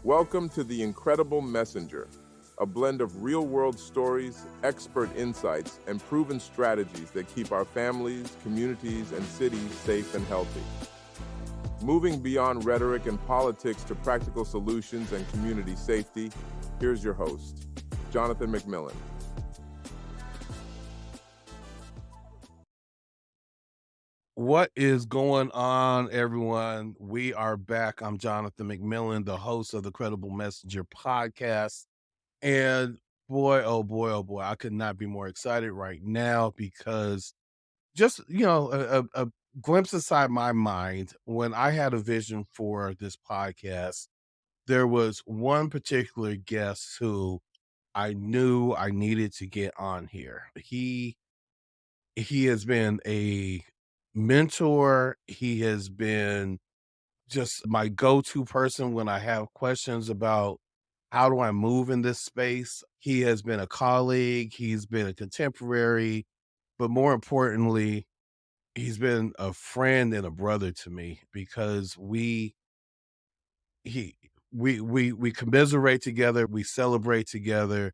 Welcome to The Incredible Messenger, a blend of real-world stories, expert insights, and proven strategies that keep our families, communities, and cities safe and healthy. Moving beyond rhetoric and politics to practical solutions and community safety, here's your host, Jonathan McMillan. What is going on, everyone? We are back. I'm Jonathan McMillan, the host of the Credible Messenger podcast. And boy, oh boy, oh boy, I could not be more excited right now because just, a glimpse inside my mind when I had a vision for this podcast, there was one particular guest who I knew I needed to get on here. He has been a mentor. He has been just my go-to person when I have questions about how do I move in this space. He has been a colleague, he's been a contemporary, but more importantly, he's been a friend and a brother to me because he we commiserate together, we celebrate together,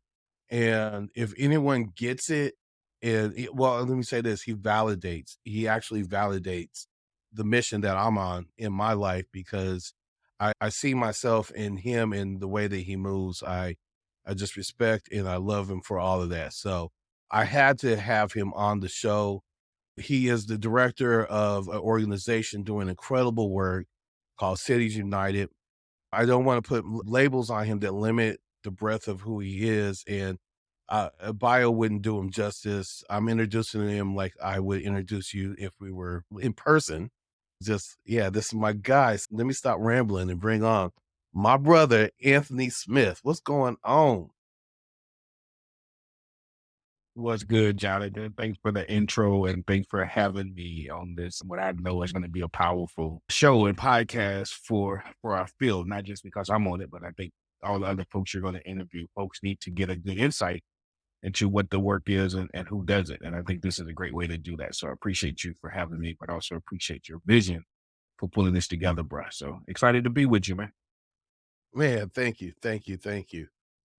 and if anyone gets it, well, let me say this, he actually validates the mission that I'm on in my life because I see myself in him and the way that he moves. I just respect and I love him for all of that. So I had to have him on the show. He is the director of an organization doing incredible work called Cities United. I don't want to put labels on him that limit the breadth of who he is, and a bio wouldn't do him justice. I'm introducing him like I would introduce you if we were in person. Just, yeah, this is my guy. So let me stop rambling and bring on my brother, Anthony Smith. What's going on? What's good, Jonathan? Thanks for the intro and thanks for having me on this. What I know is going to be a powerful show and podcast for our field, not just because I'm on it, but I think all the other folks you're going to interview, folks need to get a good insight into what the work is and who does it. And I think this is a great way to do that. So I appreciate you for having me, but also appreciate your vision for pulling this together, bruh. So excited to be with you, man. Man, thank you. Thank you. Thank you.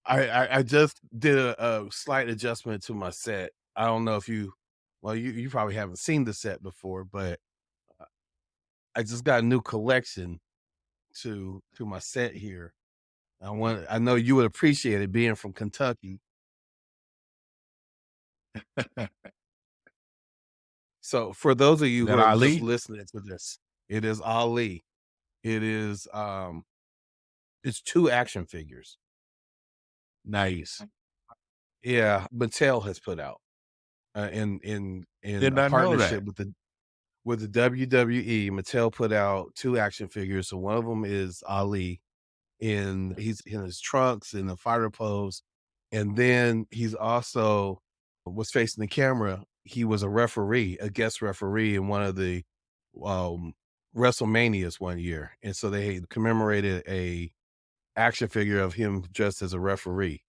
I just did a slight adjustment to my set. I don't know if you probably haven't seen the set before, but I just got a new collection to my set here. I know you would appreciate it being from Kentucky. So for those of you Is who that are just Ali? listening to this, it is Ali. It is it's 2 action figures. Nice. Yeah, Mattel has put out in Did a not know that. partnership with the WWE. Mattel put out 2 action figures. So one of them is Ali he's in his trunks in the fighter pose. And then he's also was facing the camera. He was a referee, a guest referee in one of the um, WrestleManias one year. And so they commemorated a action figure of him dressed as a referee.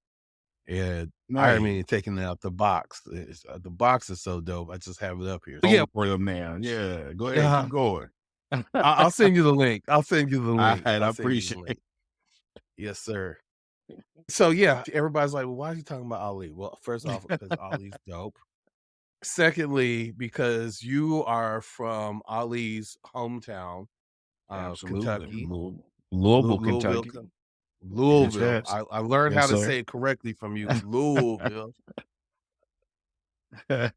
And I haven't Nice. even taken it out the box. The box is so dope. I just have it up here. Yeah, for them now. Yeah, go ahead, Yeah, keep going. I'll send you the link. I'll send you the All link. right, I I'll send you the appreciate link. it. Yes, sir. So yeah, everybody's like, well, why are you talking about Ali? Well, first off, because Ali's dope. Secondly, because you are from Ali's hometown of Absolutely. Kentucky, Louisville, Louisville, Kentucky. Yes, Louisville. yes. I learned how Yes, to sir. say it correctly from you, Louisville. And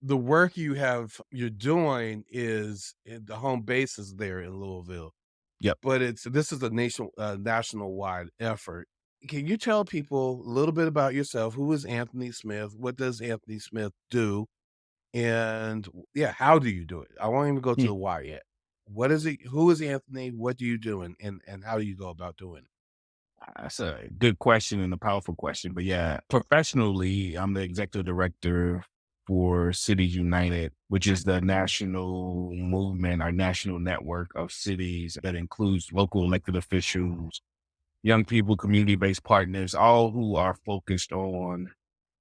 the work you're doing is the home base is there in Louisville, Yep. but this is a national wide effort. Can you tell people a little bit about yourself? Who is Anthony Smith? What does Anthony Smith do? And yeah, how do you do it? I won't even go to Hmm. the why yet. What is it? Who is Anthony? What do you do? And how do you go about doing it? That's a good question and a powerful question. But yeah, professionally, I'm the executive director for Cities United, which is the national movement, our national network of cities that includes local elected officials, young people, community-based partners, all who are focused on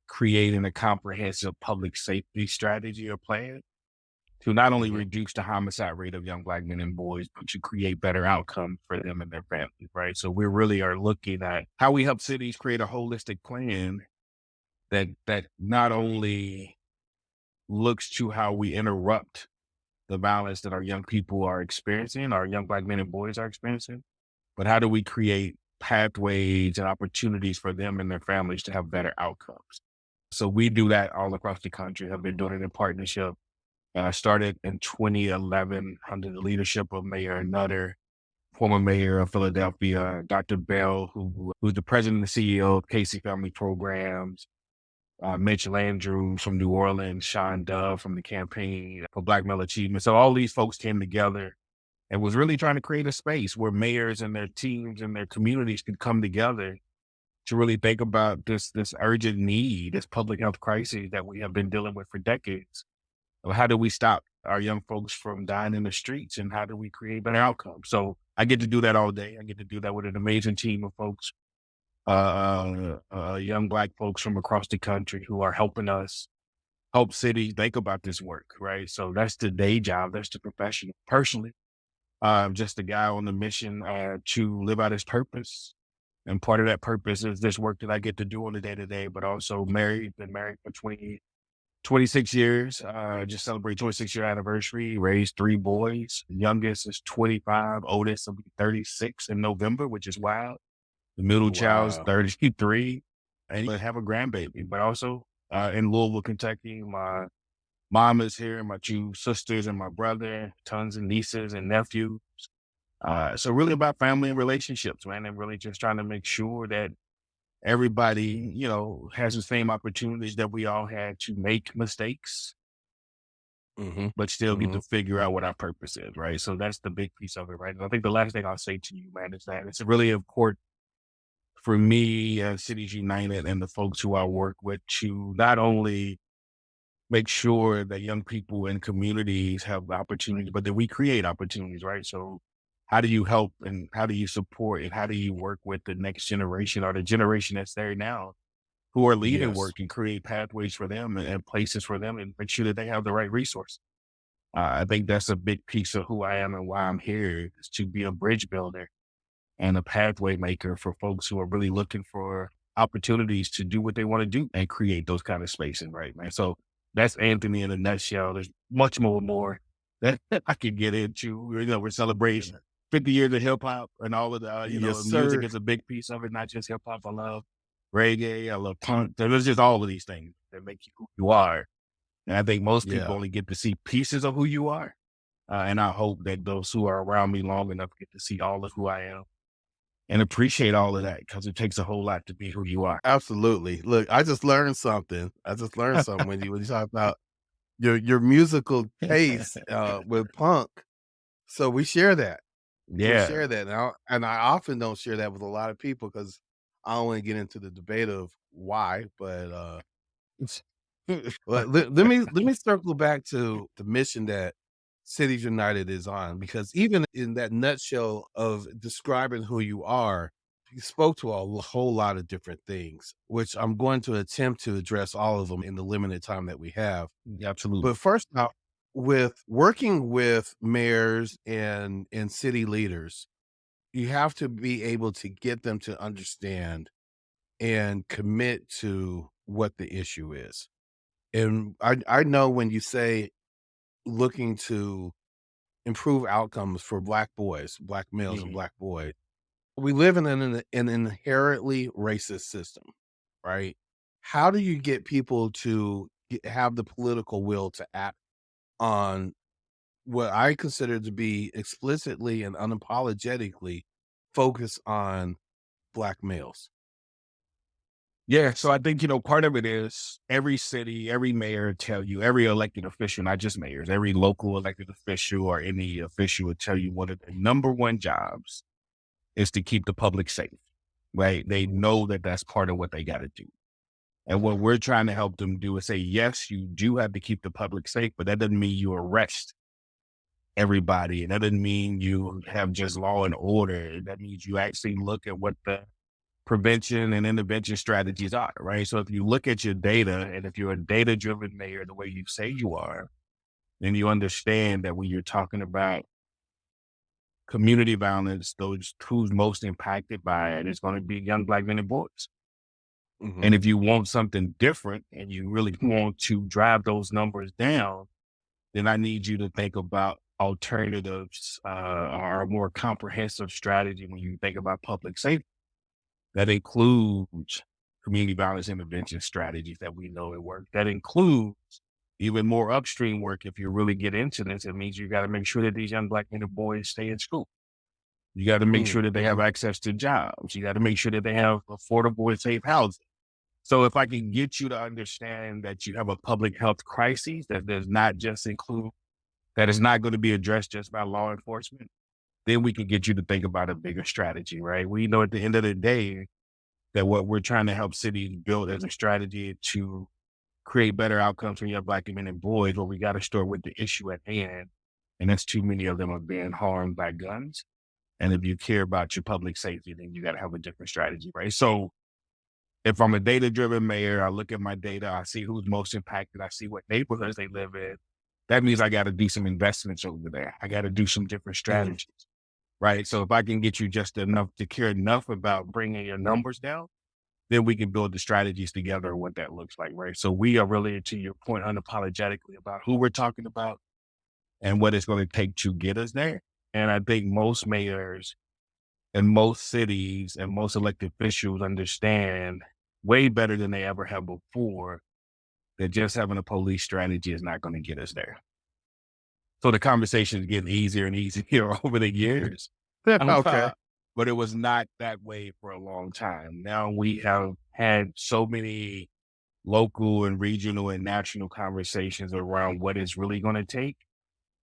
creating a comprehensive public safety strategy or plan to not only Mhm. reduce the homicide rate of young Black men and boys, but to create better outcomes for them and their families, right? So we really are looking at how we help cities create a holistic plan that not only looks to how we interrupt the violence that our young people are experiencing, our young Black men and boys are experiencing, but how do we create pathways and opportunities for them and their families to have better outcomes? So we do that all across the country. Have been doing it in partnership. I started in 2011 under the leadership of Mayor Nutter, former mayor of Philadelphia, Dr. Bell, who's the president and CEO of Casey Family Programs, Mitch Landrew from New Orleans, Sean Dove from the Campaign for Black Male Achievement. So all these folks came together and was really trying to create a space where mayors and their teams and their communities could come together to really think about this urgent need, this public health crisis that we have been dealing with for decades. Of how do we stop our young folks from dying in the streets, and how do we create better outcomes? So I get to do that all day. I get to do that with an amazing team of folks, young Black folks from across the country who are helping us help cities think about this work, right? So that's the day job. That's the profession. Personally, I'm just a guy on the mission to live out his purpose. And part of that purpose is this work that I get to do on a day to day, but also been married for 26 years, just celebrate 26-year anniversary, raised 3 boys. The youngest is 25, oldest will be 36 in November, which is wild. The middle child's Wow. 33, and have a grandbaby. But also in Louisville, Kentucky, my mom is here, my 2 sisters and my brother, tons of nieces and nephews. So really about family and relationships, man, and really just trying to make sure that everybody, has the same opportunities that we all had to make mistakes, Mhm. but still get to Mhm. figure out what our purpose is, right? So that's the big piece of it, right? And I think the last thing I'll say to you, man, is that it's really important for me and Cities United and the folks who I work with to not only make sure that young people in communities have opportunities, but that we create opportunities, right? So how do you help and how do you support and how do you work with the next generation or the generation that's there now who are leading Yes. work and create pathways for them and places for them and make sure that they have the right resource. I think that's a big piece of who I am and why I'm here is to be a bridge builder and a pathway maker for folks who are really looking for opportunities to do what they want to do and create those kind of spaces, right, man? So that's Anthony in a nutshell. There's much more that I could get into. We're celebrating 50 years of hip hop and all of the, Yes, music sir. is a big piece of it, not just hip hop. I love reggae. I love punk. There's just all of these things that make you who you are. And I think most people Yeah. only get to see pieces of who you are. And I hope that those who are around me long enough get to see all of who I am and appreciate all of that because it takes a whole lot to be who you are. Absolutely. Look, I just learned something. When you talk about your musical taste with punk. So we share that. We Yeah. share that now, and I often don't share that with a lot of people because I don't want to get into the debate of why. But let me circle back to the mission that Cities United is on, because even in that nutshell of describing who you are, you spoke to whole lot of different things, which I'm going to attempt to address all of them in the limited time that we have. Absolutely. But first off, with working with mayors and city leaders, you have to be able to get them to understand and commit to what the issue is. And I know when you say looking to improve outcomes for Black boys, Black males and Mhm. Black boys, we live in an inherently racist system, right? How do you get people to have the political will to act on what I consider to be explicitly and unapologetically focus on Black males? Yeah. So I think, part of it is every city, every mayor tell you, every elected official, not just mayors, every local elected official or any official will tell you one of their number one jobs is to keep the public safe, right? They know that that's part of what they got to do. And what we're trying to help them do is say, yes, you do have to keep the public safe, but that doesn't mean you arrest everybody. And that doesn't mean you have just law and order. That means you actually look at what the prevention and intervention strategies are, right? So if you look at your data and if you're a data driven mayor the way you say you are, then you understand that when you're talking about community violence, those who's most impacted by it is going to be young Black men and boys. Mhm. And if you want something different and you really want to drive those numbers down, then I need you to think about alternatives or a more comprehensive strategy when you think about public safety. That includes community violence intervention strategies that we know it work. That includes even more upstream work. If you really get into this, it means you got to make sure that these young Black men and boys stay in school. You got to make sure that they have access to jobs. You got to make sure that they have affordable and safe housing. So if I can get you to understand that you have a public health crisis that does not just include, that is not going to be addressed just by law enforcement, then we can get you to think about a bigger strategy, right? We know at the end of the day that what we're trying to help cities build as a strategy to create better outcomes for young Black men and boys, where we got to start with the issue at hand. And that's too many of them are being harmed by guns. And if you care about your public safety, then you got to have a different strategy, right? So if I'm a data-driven mayor, I look at my data, I see who's most impacted, I see what neighborhoods they live in. That means I got to do some investments over there. I got to do some different strategies, right? So if I can get you just enough to care enough about bringing your numbers down, then we can build the strategies together, what that looks like, right? So we are really, to your point, unapologetically about who we're talking about and what it's going to take to get us there. And I think most mayors and most cities and most elected officials understand way better than they ever have before that just having a police strategy is not going to get us there. So the conversation is getting easier and easier over the years. Okay. But it was not that way for a long time. Now we have had so many local and regional and national conversations around what it's really going to take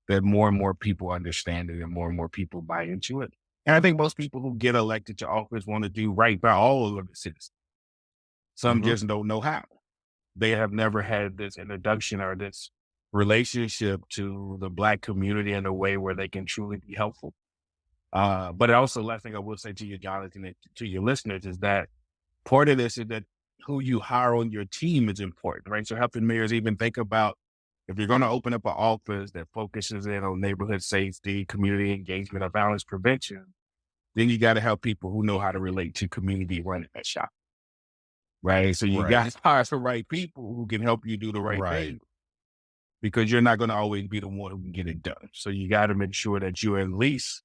that more and more people understand it and more people buy into it. And I think most people who get elected to office want to do right by all of the citizens. Some just don't know how. They have never had this introduction or this relationship to the Black community in a way where they can truly be helpful. But also, last thing I will say to you, Jonathan, and to your listeners is that part of this is that who you hire on your team is important, right? So helping mayors even think about, if you're going to open up an office that focuses in on neighborhood safety, community engagement, or violence prevention, then you got to have people who know how to relate to community running that shop, right? So you got to hire the right people who can help you do the right thing, because you're not going to always be the one who can get it done. So you got to make sure that you at least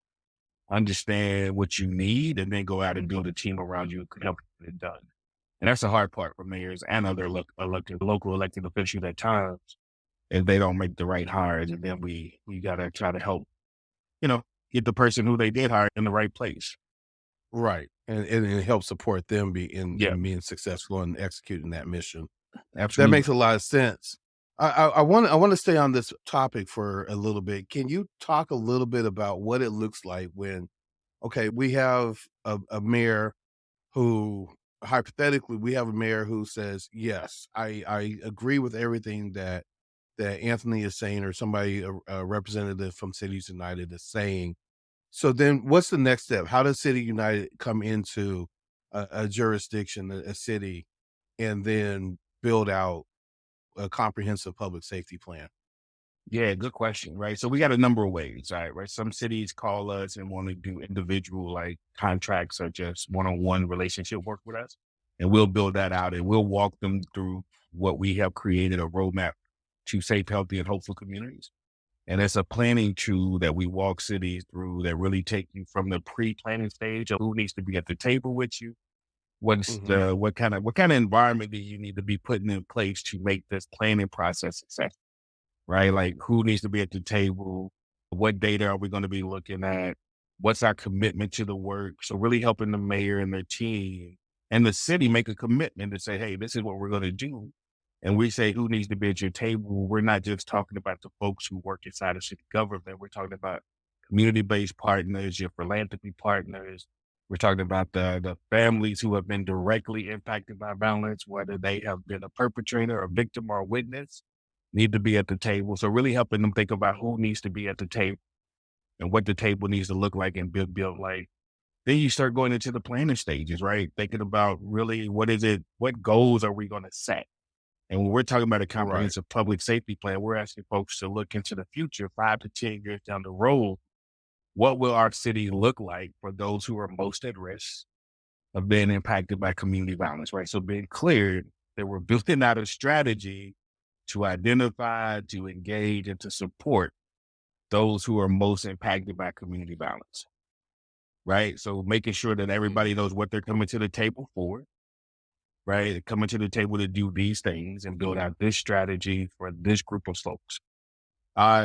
understand what you need and then go out and build a team around you who can help you get it done. And that's the hard part for mayors and other local elected officials at times, if they don't make the right hires. And then we got to try to help, get the person who they did hire in the right place. Right. And it helps support them in being successful and executing that mission. Absolutely. That makes a lot of sense. I want to stay on this topic for a little bit. Can you talk a little bit about what it looks like when, we have a mayor who, hypothetically, we have a mayor who says, yes, I agree with everything that Anthony is saying, or somebody, a representative from Cities United is saying. So then what's the next step? How does City United come into a jurisdiction, a city, and then build out a comprehensive public safety plan? Yeah, good question, right? So we got a number of ways, right? Some cities call us and want to do individual contracts or just one-on-one relationship work with us. And we'll build that out and we'll walk them through what we have created, a roadmap to safe, healthy, and hopeful communities. And it's a planning tool that we walk cities through that really take you from the pre-planning stage of who needs to be at the table with you. What kind of environment do you need to be putting in place to make this planning process successful? Right? Like, who needs to be at the table? What data are we going to be looking at? What's our commitment to the work? So really helping the mayor and their team and the city make a commitment to say, hey, this is what we're going to do. And we say, who needs to be at your table? We're not just talking about the folks who work inside of city government. We're talking about community-based partners, your philanthropy partners. We're talking about the families who have been directly impacted by violence, whether they have been a perpetrator, a victim, or a witness, need to be at the table. So really helping them think about who needs to be at the table and what the table needs to look like and build like. Then you start going into the planning stages, right? Thinking about really what goals are we going to set? And when we're talking about a Right. comprehensive public safety plan, we're asking folks to look into the future, 5 to 10 years down the road. What will our city look like for those who are most at risk of being impacted by community violence, right? So being clear that we're building out a strategy to identify, to engage, and to support those who are most impacted by community violence, right? So making sure that everybody knows what they're coming to the table for, right? They're coming to the table to do these things and build out this strategy for this group of folks.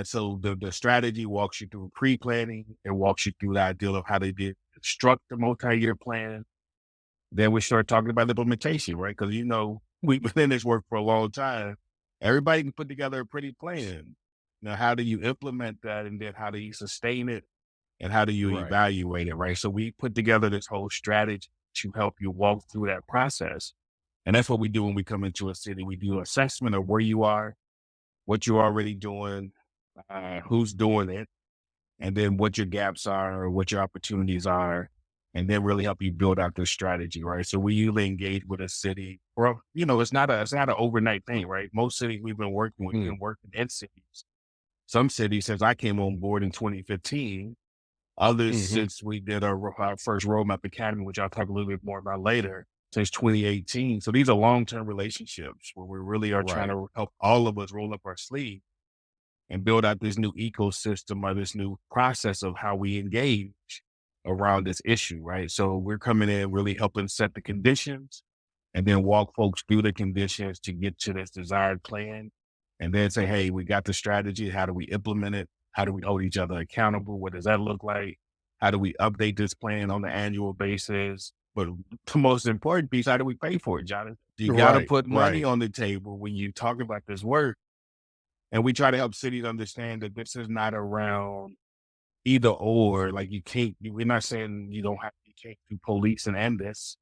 So the strategy walks you through pre-planning. It walks you through the idea of how they did construct the multi-year plan. Then we start talking about implementation, right? Because, we've been in this work for a long time. Everybody can put together a pretty plan. Now, how do you implement that? And then how do you sustain it? And how do you Right. evaluate it, right? So we put together this whole strategy to help you walk through that process. And that's what we do when we come into a city. We do assessment of where you are, what you're already doing, who's doing it, and then what your gaps are or what your opportunities are, and then really help you build out this strategy, right? So we usually engage with a city, or it's not an overnight thing, right? Most cities we've been working with, been working in cities. Some cities, since I came on board in 2015, others since we did our first Roadmap Academy, which I'll talk a little bit more about later, since 2018. So these are long-term relationships where we really are trying to help all of us roll up our sleeve and build out this new ecosystem or this new process of how we engage around this issue, right? So we're coming in really helping set the conditions and then walk folks through the conditions to get to this desired plan and then say, hey, we got the strategy. How do we implement it? How do we hold each other accountable? What does that look like? How do we update this plan on an annual basis? But the most important piece, how do we pay for it, Jonathan? You got to put money on the table when you talk about this work. And we try to help cities understand that this is not around either or. Like we're not saying you can't do police and end this.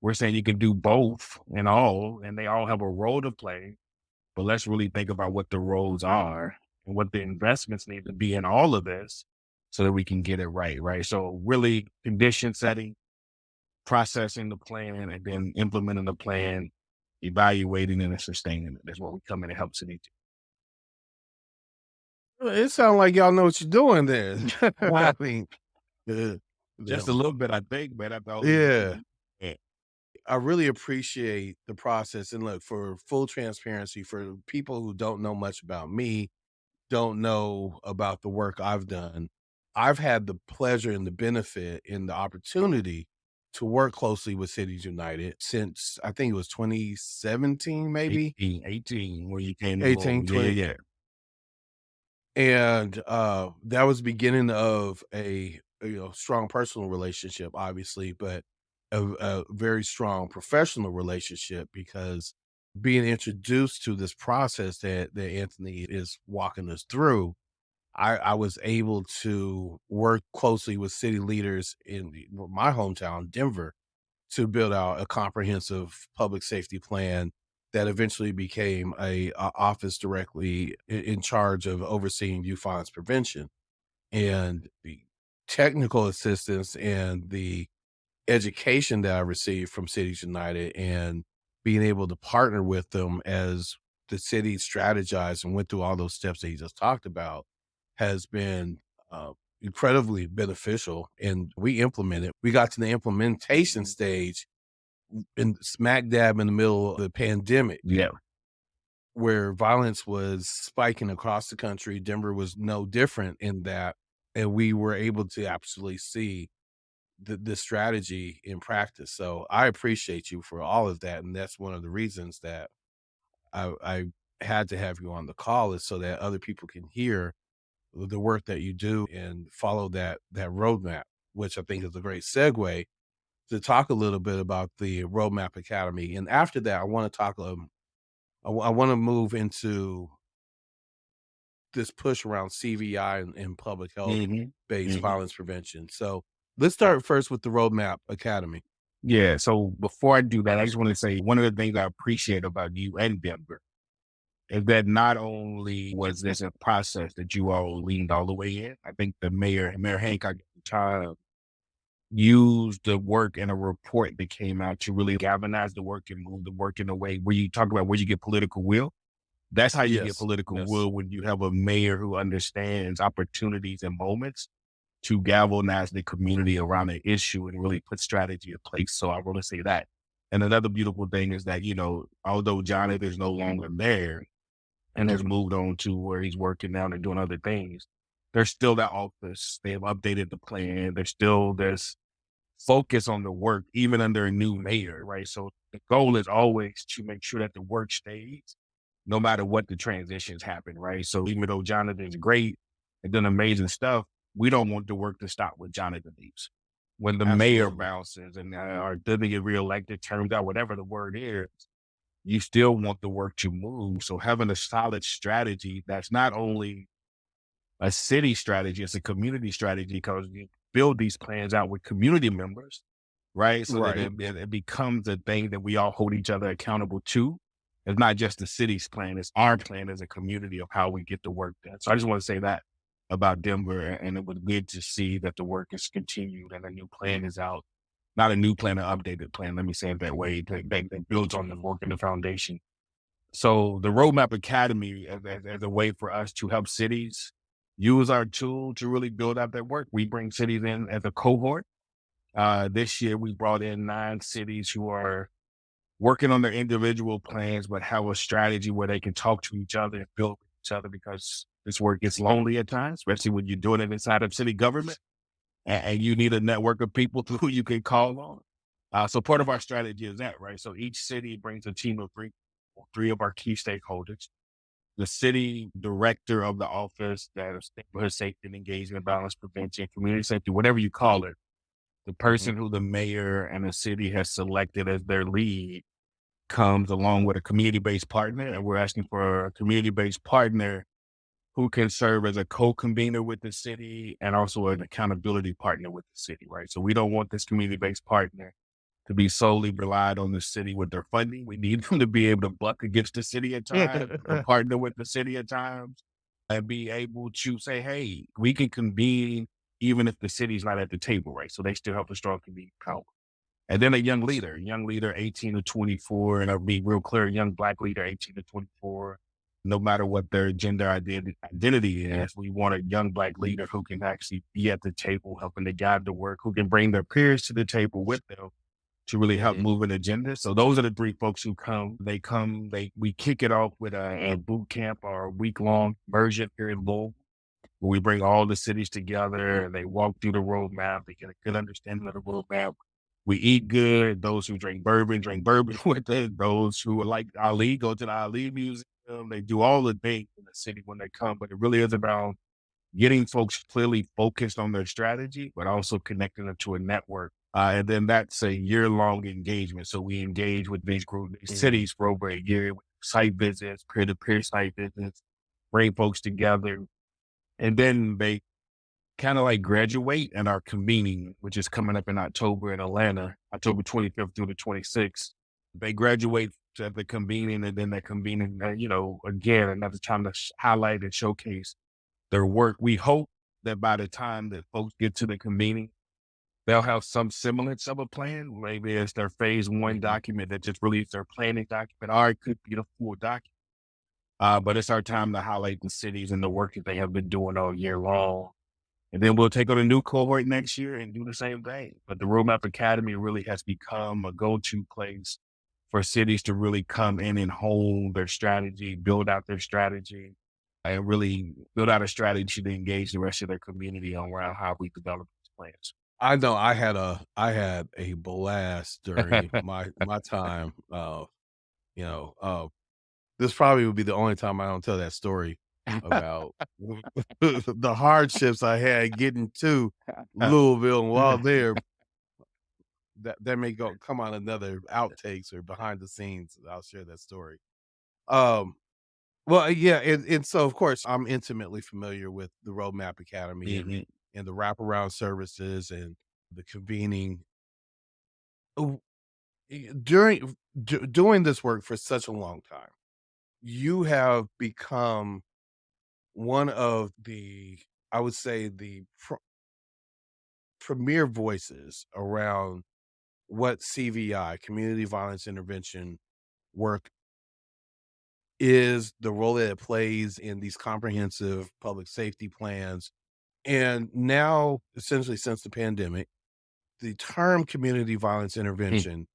We're saying you can do both and all, and they all have a role to play. But let's really think about what the roles are and what the investments need to be in all of this so that we can get it right, right? So really condition setting, processing the plan, and then implementing the plan, evaluating and sustaining it. That's what we come in and help cities do. It sounds like y'all know what you're doing then. I mean, Just a little bit, I think, man. Yeah. I really appreciate the process. And look, for full transparency, for people who don't know much about me, don't know about the work I've done, I've had the pleasure and the benefit and the opportunity to work closely with Cities United since I think it was 2017, maybe 18, where you came 18, 20. Yeah. And that was beginning of a strong personal relationship, obviously, but a very strong professional relationship, because being introduced to this process that Anthony is walking us through, I was able to work closely with city leaders in my hometown, Denver, to build out a comprehensive public safety plan that eventually became a office directly in charge of overseeing youth violence prevention. And the technical assistance and the education that I received from Cities United and being able to partner with them as the city strategized and went through all those steps that he just talked about has been incredibly beneficial. And we implemented. We got to the implementation stage in smack dab in the middle of the pandemic. Yeah. Where violence was spiking across the country. Denver was no different in that. And we were able to absolutely see the strategy in practice. So I appreciate you for all of that. And that's one of the reasons that I had to have you on the call, is so that other people can hear the work that you do and follow that roadmap, which I think is a great segue to talk a little bit about the Roadmap Academy. And after that, I want to talk, I want to move into this push around CVI and public health based violence prevention. So let's start first with the Roadmap Academy. Yeah. So before I do that, I just want to say one of the things I appreciate about you and Denver is that not only was this a process that you all leaned all the way in. I think the Mayor Hancock at the time use the work and a report that came out to really galvanize the work and move the work in a way where you talk about where you get political will. That's how you get Yes. political Yes. will, when you have a mayor who understands opportunities and moments to galvanize the community around an issue and really put strategy in place. So I want to say that. And another beautiful thing is that, although Jonathan is no longer there and has moved on to where he's working now and doing other things, there's still that office. They have updated the plan. There's still this focus on the work, even under a new mayor, right? So the goal is always to make sure that the work stays no matter what the transitions happen, right? So even though Jonathan's great and done amazing stuff, we don't want the work to stop when Jonathan leaves. When the mayor Absolutely. bounces and or doesn't get reelected, terms out, whatever the word is, you still want the work to move. So having a solid strategy that's not only a city strategy, it's a community strategy, because you build these plans out with community members, right? So that Right. it becomes a thing that we all hold each other accountable to. It's not just the city's plan, it's our plan as a community of how we get the work done. So I just want to say that about Denver. And it was good to see that the work is continued and a new plan is out. Not a new plan, an updated plan. Let me say it that way, that builds on the work and the foundation. So the Roadmap Academy as a way for us to help cities use our tool to really build out their work. We bring cities in as a cohort. This year we brought in 9 cities who are working on their individual plans, but have a strategy where they can talk to each other and build with each other, because this work gets lonely at times, especially when you're doing it inside of city government and you need a network of people who you can call on. So part of our strategy is that, right? So each city brings a team of three of our key stakeholders: the city director of the office that is neighborhood safety and engagement, violence prevention, community safety, whatever you call it, the Mhm. person who the mayor and the city has selected as their lead comes along with a community-based partner. And we're asking for a community-based partner who can serve as a co-convener with the city and also an accountability partner with the city, right? So we don't want this community-based partner to be solely relied on the city with their funding. We need them to be able to buck against the city at times, or partner with the city at times, and be able to say, hey, we can convene even if the city's not at the table, right? So they still have a strong community power. And then a young leader 18 to 24, and I'll be real clear, young Black leader 18 to 24, no matter what their gender identity is, we want a young Black leader who can actually be at the table, helping to guide the work, who can bring their peers to the table with them to really help Mhm. move an agenda. So those are the 3 folks who come. We kick it off with a boot camp or a week-long immersion here in Louisville, where we bring all the cities together and they walk through the roadmap. They get a good understanding of the roadmap. We eat good. Those who drink bourbon with it. Those who are like Ali, go to the Ali Museum. They do all the things in the city when they come, but it really is about getting folks clearly focused on their strategy, but also connecting them to a network. And then that's a year-long engagement. So we engage with these Mhm. cities for over a year with site visits, peer-to-peer site visits, bring folks together. And then they kind of like graduate and are convening, which is coming up in October in Atlanta, October 25th through the 26th. They graduate at the convening, and then they're convening, again, another time to highlight and showcase their work. We hope that by the time that folks get to the convening, they'll have some semblance of a plan. Maybe it's their phase 1 Mhm. document that just released their planning document, or it could be the full document. But it's our time to highlight the cities and the work that they have been doing all year long. And then we'll take on a new cohort next year and do the same thing. But the Roadmap Academy really has become a go-to place for cities to really come in and hone their strategy, build out their strategy, and really build out a strategy to engage the rest of their community around how we develop these I know I had a blast during my time. You know, this probably would be the only time I don't tell that story about the hardships I had getting to Louisville, and while there, that may come on another outtakes or behind the scenes. I'll share that story. Um, well, yeah, and so of course I'm intimately familiar with the Roadmap Academy plans. and the wraparound services and the convening. Oh, doing this work for such a long time, you have become one of the, I would say, the premier voices around what CVI, community violence intervention work is, the role that it plays in these comprehensive public safety plans. And now, essentially, since the pandemic, the term community violence Mm. intervention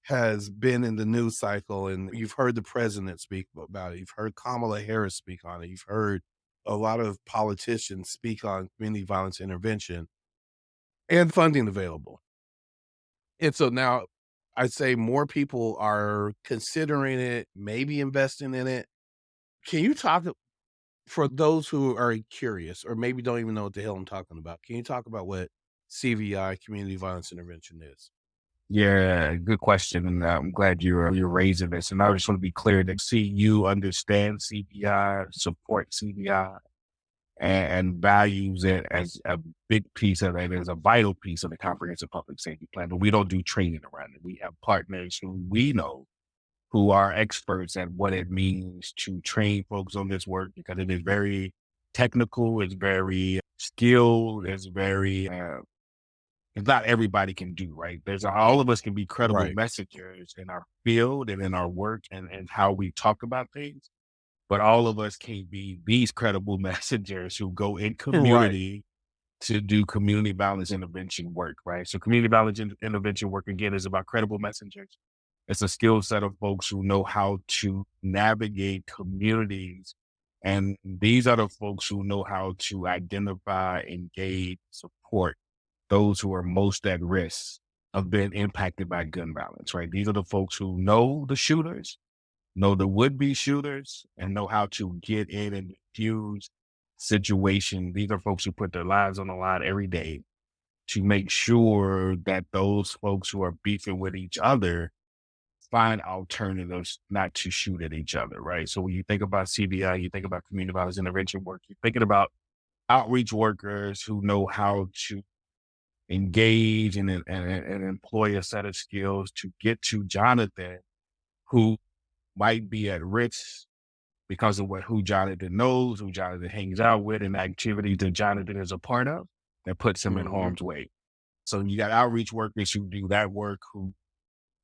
has been in the news cycle, and you've heard the president speak about it. You've heard Kamala Harris speak on it. You've heard a lot of politicians speak on community violence intervention and funding available. And so now I'd say more people are considering it, maybe investing in it. Can you talk for those who are curious or maybe don't even know what the hell I'm talking about? Can you talk about what CVI, community violence intervention, is? Yeah, good question, and I'm glad you're raising this. And I just want to be clear that see you understand CPI, support CPI, and values it as a big piece of it, as a vital piece of the comprehensive public safety plan. But we don't do training around it. We have partners who we know who are experts at what it means to train folks on this work because it is very technical, it's very skilled, it's very it's not everybody can do, right? There's all of us can be credible Right. messengers in our field and in our work and how we talk about things, but all of us can't be these credible messengers who go in Right. community to do community violence intervention work, right? So community violence intervention work, again, is about credible messengers. It's a skill set of folks who know how to navigate communities. And these are the folks who know how to identify, engage, support those who are most at risk of being impacted by gun violence, right? These are the folks who know the shooters, know the would-be shooters, and know how to get in and diffuse situation. These are folks who put their lives on the line every day to make sure that those folks who are beefing with each other find alternatives not to shoot at each other, right? So when you think about CBI, you think about community violence intervention work, you're thinking about outreach workers who know how to engage and employ a set of skills to get to Jonathan, who might be at risk because of who Jonathan knows, who Jonathan hangs out with, and the activities that Jonathan is a part of that puts him in Mhm. harm's way. So you got outreach workers who do that work, who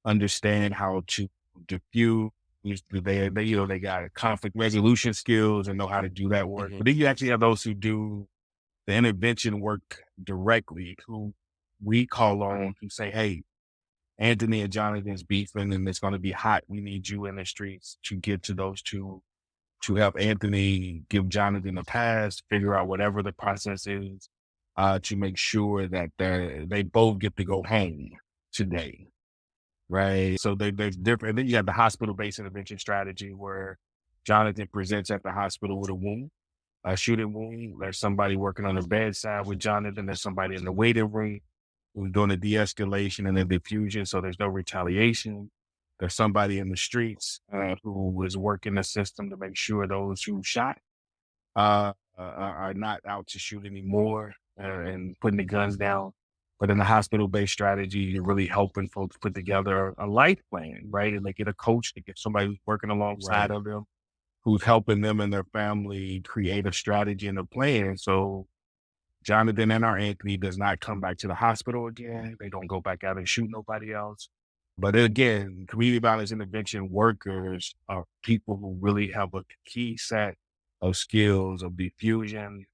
understand how to diffuse. They got conflict resolution skills and know how to do that work. Mhm. But then you actually have those who do the intervention work directly, who we call on to say, hey, Anthony and Jonathan's beefing and it's going to be hot. We need you in the streets to get to those two, to help Anthony give Jonathan a pass, figure out whatever the process is, to make sure that they both get to go home today. Right. So there's different. And then you have the hospital-based intervention strategy where Jonathan presents at the hospital with a wound, a shooting wound. There's somebody working on the bedside with Jonathan. There's somebody in the waiting room who's doing the de-escalation and the diffusion. So there's no retaliation. There's somebody in the streets who is working the system to make sure those who shot are not out to shoot anymore and putting the guns down. But in the hospital-based strategy, you're really helping folks put together a life plan, right? And they get a coach, they get somebody who's working alongside Right. of them, who's helping them and their family create a strategy and a plan. So Jonathan and our Anthony does not come back to the hospital again. They don't go back out and shoot nobody else. But again, community violence intervention workers are people who really have a key set of skills of diffusion,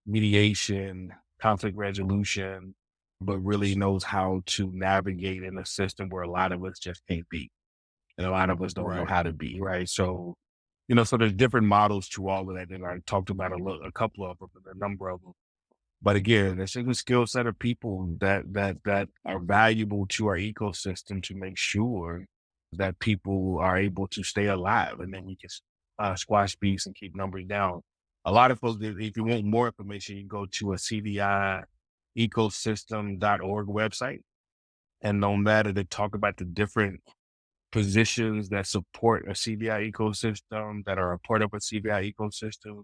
mediation, conflict resolution, but really knows how to navigate in a system where a lot of us just can't be. And a lot of us don't know Right. how to be, right? So, so there's different models to all of that. And I talked about a couple of them, a number of them. But again, there's a skill set of people that are valuable to our ecosystem to make sure that people are able to stay alive, and then we can squash beefs and keep numbers down. A lot of folks, if you want more information, you can go to a cdiecosystem.org website, and on that, they talk about the different positions that support a CBI ecosystem, that are a part of a CBI ecosystem,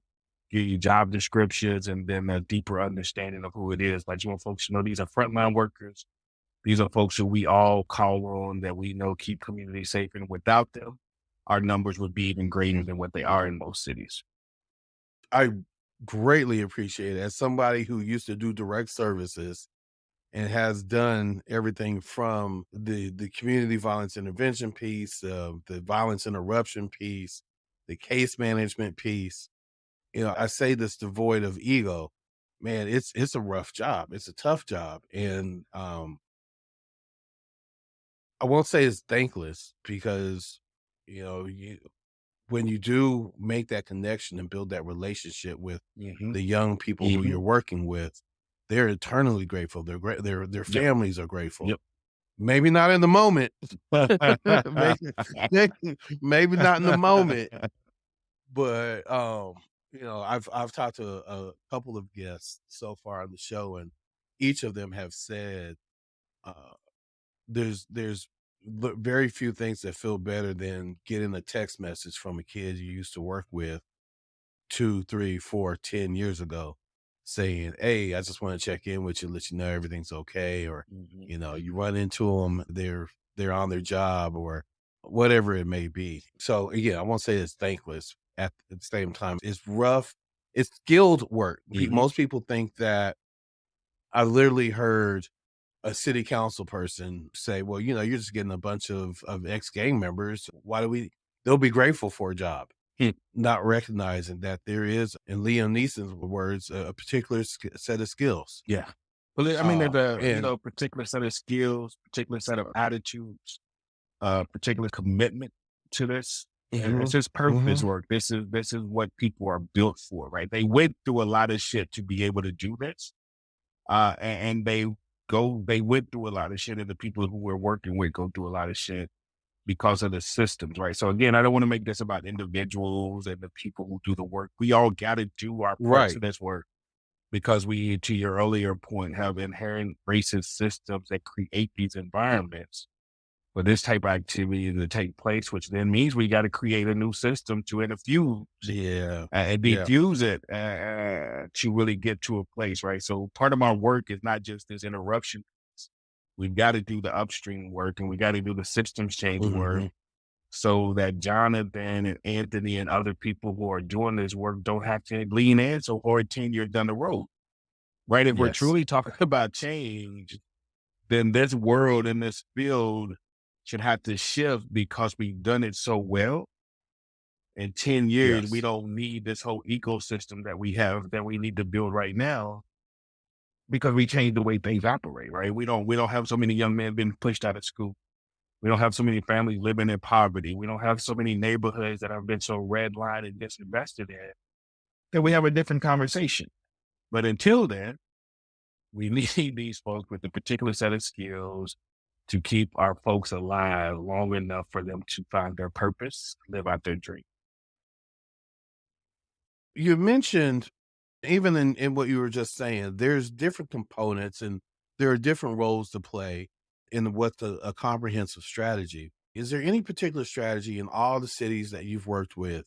give you job descriptions, and then a deeper understanding of who it is. Like, you want folks to know these are frontline workers. These are folks who we all call on that we know keep communities safe. And without them, our numbers would be even greater than what they are in most cities. I greatly appreciate it. As somebody who used to do direct services, and has done everything from the community violence intervention piece, the violence interruption piece, the case management piece. I say this devoid of ego. Man, it's a rough job. It's a tough job. And I won't say it's thankless because, you when you do make that connection and build that relationship with Mm-hmm. the young people who Mm-hmm. you're working with, they're eternally grateful. They're great. Their Yep. families are grateful. Yep. Maybe not in the moment. maybe, maybe not in the moment, but I've talked to a couple of guests so far on the show, and each of them have said uh, there's very few things that feel better than getting a text message from a kid you used to work with 2, 3, 4, 10 years ago saying, "Hey, I just want to check in with you, let you know everything's okay." Or, Mm-hmm. you run into them, they're on their job or whatever it may be. So again, I won't say it's thankless. At the same time, it's rough. It's skilled work. Mm-hmm. Most people think that. I literally heard a city council person say, "Well, you're just getting a bunch of ex gang members. Why do we?" They'll be grateful for a job, Hmm. not recognizing that there is, in Liam Neeson's words, a particular set of skills. Yeah. Well, I mean, there's a And particular set of skills, particular set of attitudes, particular commitment to this. And it's Mhm, just purpose mhm. work. This is what people are built for, right? They went through a lot of shit to be able to do this. And they went through a lot of shit, and the people who we're working with go through a lot of shit because of the systems, right? So again, I don't want to make this about individuals and the people who do the work. We all got to do our parts of Right. this work because we, to your earlier point, have inherent racist systems that create these environments for this type of activity to take place, which then means we got to create a new system to infuse Yeah. and Yeah. defuse it to really get to a place, right? So part of our work is not just this interruption. We've got to do the upstream work and we got to do the systems change work Mhm. so that Jonathan and Anthony and other people who are doing this work don't have to lean in or 10 years down the road, right? If we're Yes. truly talking about change, then this world and this field should have to shift because we've done it so well. In 10 years, we Yes. don't need this whole ecosystem that we have that we need to build right now because we changed the way things operate, right? We don't have so many young men being pushed out of school. We don't have so many families living in poverty. We don't have so many neighborhoods that have been so redlined and disinvested in that we have a different conversation. But until then, we need these folks with a particular set of skills to keep our folks alive long enough for them to find their purpose, live out their dream. You mentioned, even in what you were just saying, there's different components and there are different roles to play in what's a comprehensive strategy. Is there any particular strategy in all the cities that you've worked with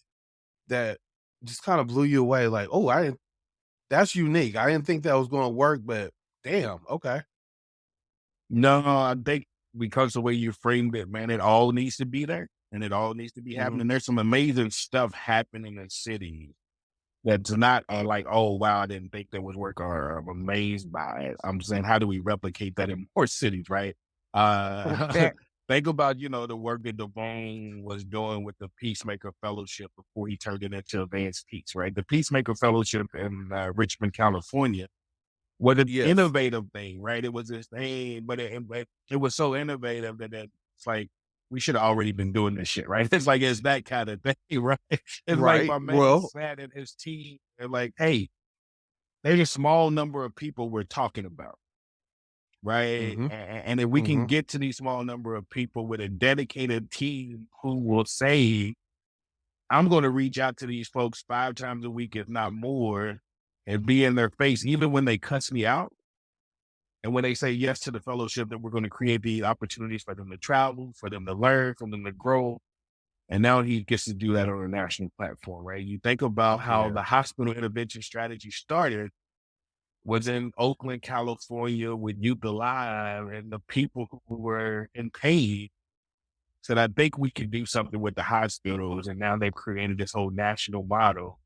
that just kind of blew you away? Like, oh, that's unique. I didn't think that was going to work, but damn, okay. No, I think because the way you framed it, man, it all needs to be there and it all needs to be Hmm. happening. There's some amazing stuff happening in cities that's not like, oh, wow, I didn't think that would work or I'm amazed by it. I'm saying, how do we replicate that in more cities, right? Right. Think about, the work that Devone was doing with the Peacemaker Fellowship before he turned it into Advanced Peace, right? The Peacemaker Fellowship in Richmond, California was an Yes. innovative thing, right? It was this thing, but it was so innovative that it's like, we should have already been doing this shit, right? It's like, it's that kind of thing, right? It's like Right. my man Well, sat in his team and like, hey, there's a small number of people we're talking about, right? hmm And if we can hmm get to these small number of people with a dedicated team who will say, I'm going to reach out to these folks 5 times a week, if not more, and be in their face, even when they cuss me out. And when they say yes to the fellowship, that we're going to create the opportunities for them to travel, for them to learn, for them to grow. And now he gets to do that on a national platform, right? You think about how yeah. the hospital intervention strategy started was in Oakland, California with Youth Alive and the people who were in pain said, I think we could do something with the hospitals. And now they've created this whole national model,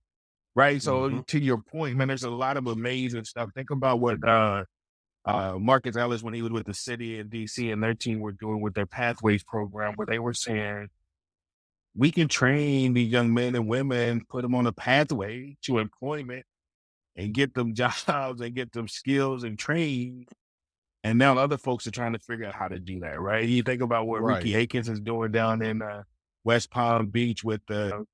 right? So hmm to your point, man, there's a lot of amazing stuff. Think about what Marcus Ellis, when he was with the city in DC, and their team were doing with their Pathways program, where they were saying, we can train these young men and women, put them on a pathway to employment and get them jobs and get them skills and train. And now other folks are trying to figure out how to do that, right? You think about what Right. Ricky Akins is doing down in West Palm Beach with the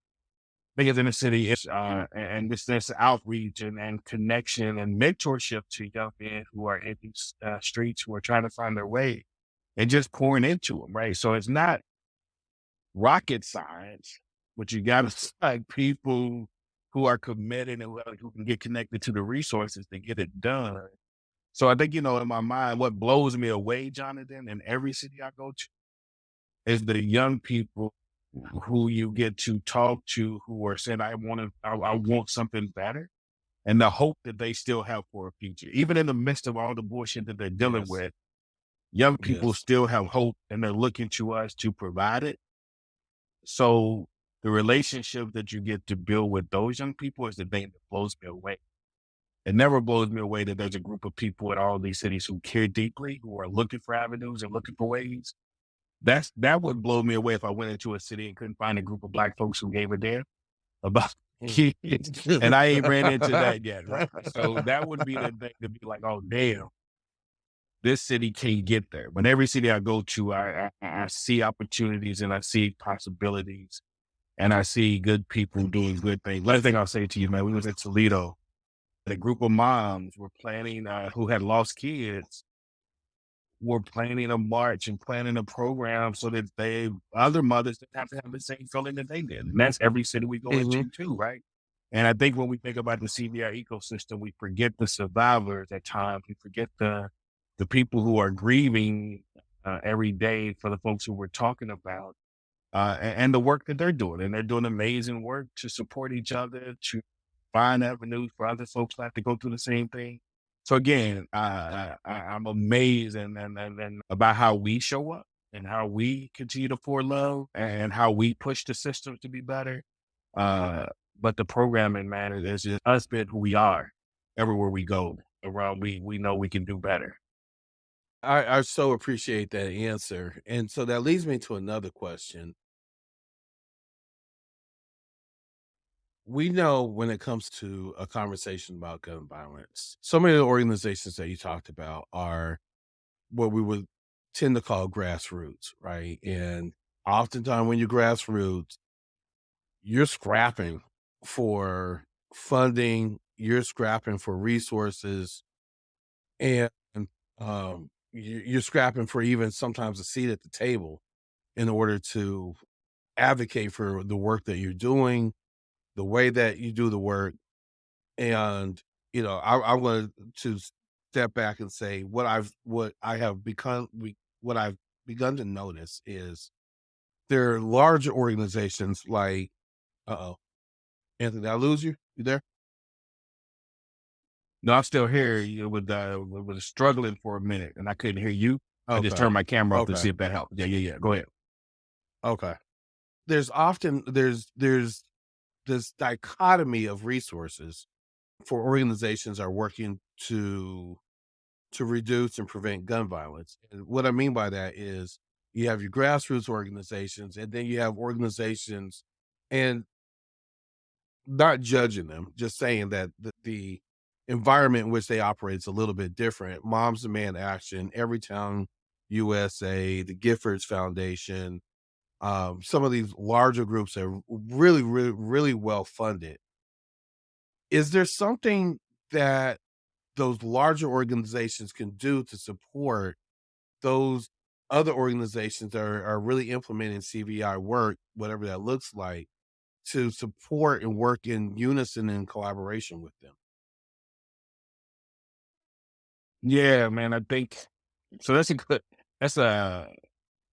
biggest in the city, and this outreach and connection and mentorship to young men who are in these streets, who are trying to find their way, and just pouring into them, right? So it's not rocket science, but you got to find people who are committed and who can get connected to the resources to get it done. So I think, in my mind, what blows me away, Jonathan, in every city I go to, is the young people who you get to talk to, who are saying, I want something better, and the hope that they still have for a future. Even in the midst of all the bullshit that they're dealing Yes. with, young people Yes. still have hope, and they're looking to us to provide it. So the relationship that you get to build with those young people is the thing that blows me away. It never blows me away that there's a group of people in all these cities who care deeply, who are looking for avenues and looking for ways. That would blow me away if I went into a city and couldn't find a group of Black folks who gave a damn about kids. And I ain't ran into that yet, right? So that would be the thing to be like, oh, damn, this city can't get there. But every city I go to, I see opportunities and I see possibilities and I see good people doing good things. Last thing I'll say to you, man, we was in Toledo. A group of moms were planning, who had lost kids, were planning a march and planning a program so that other mothers didn't have to have the same feeling that they did. And that's every city we go Mhm. into too, right? And I think when we think about the CVR ecosystem, we forget the survivors at times. We forget the people who are grieving every day for the folks who we're talking about, and the work that they're doing. And they're doing amazing work to support each other, to find avenues for other folks not to go through the same thing. So again, I'm amazed and about how we show up and how we continue to pour love and how we push the systems to be better. But the programming, man, is just us being who we are everywhere we go around. We know we can do better. I so appreciate that answer. And so that leads me to another question. We know when it comes to a conversation about gun violence, so many of the organizations that you talked about are what we would tend to call grassroots, right? And oftentimes when you're grassroots, you're scrapping for funding, you're scrapping for resources, and you're scrapping for even sometimes a seat at the table in order to advocate for the work that you're doing, the way that you do the work. And, I wanted to step back and say what I have become, what I've begun to notice is there are larger organizations like, uh-oh, Anthony, did I lose you? You there? No, I'm still here. You was struggling for a minute, and I couldn't hear you. I just Okay. turned my camera off to Okay. see if that helped. Yeah. Go ahead. Okay. There's this dichotomy of resources for organizations are working to reduce and prevent gun violence. And what I mean by that is you have your grassroots organizations, and then you have organizations, and not judging them, just saying that the environment in which they operate is a little bit different. Moms Demand Action, Everytown USA, the Giffords Foundation, some of these larger groups are really, really, really well funded. Is there something that those larger organizations can do to support those other organizations that are really implementing CVI work, whatever that looks like, to support and work in unison and collaboration with them? Yeah, man. I think so. That's a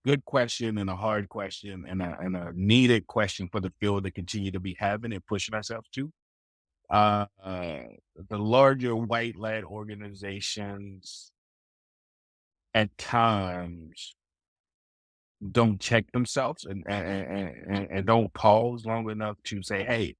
good question and a hard question and a needed question for the field to continue to be having and pushing ourselves to. Uh, uh, the larger white led organizations at times don't check themselves and don't pause long enough to say, hey,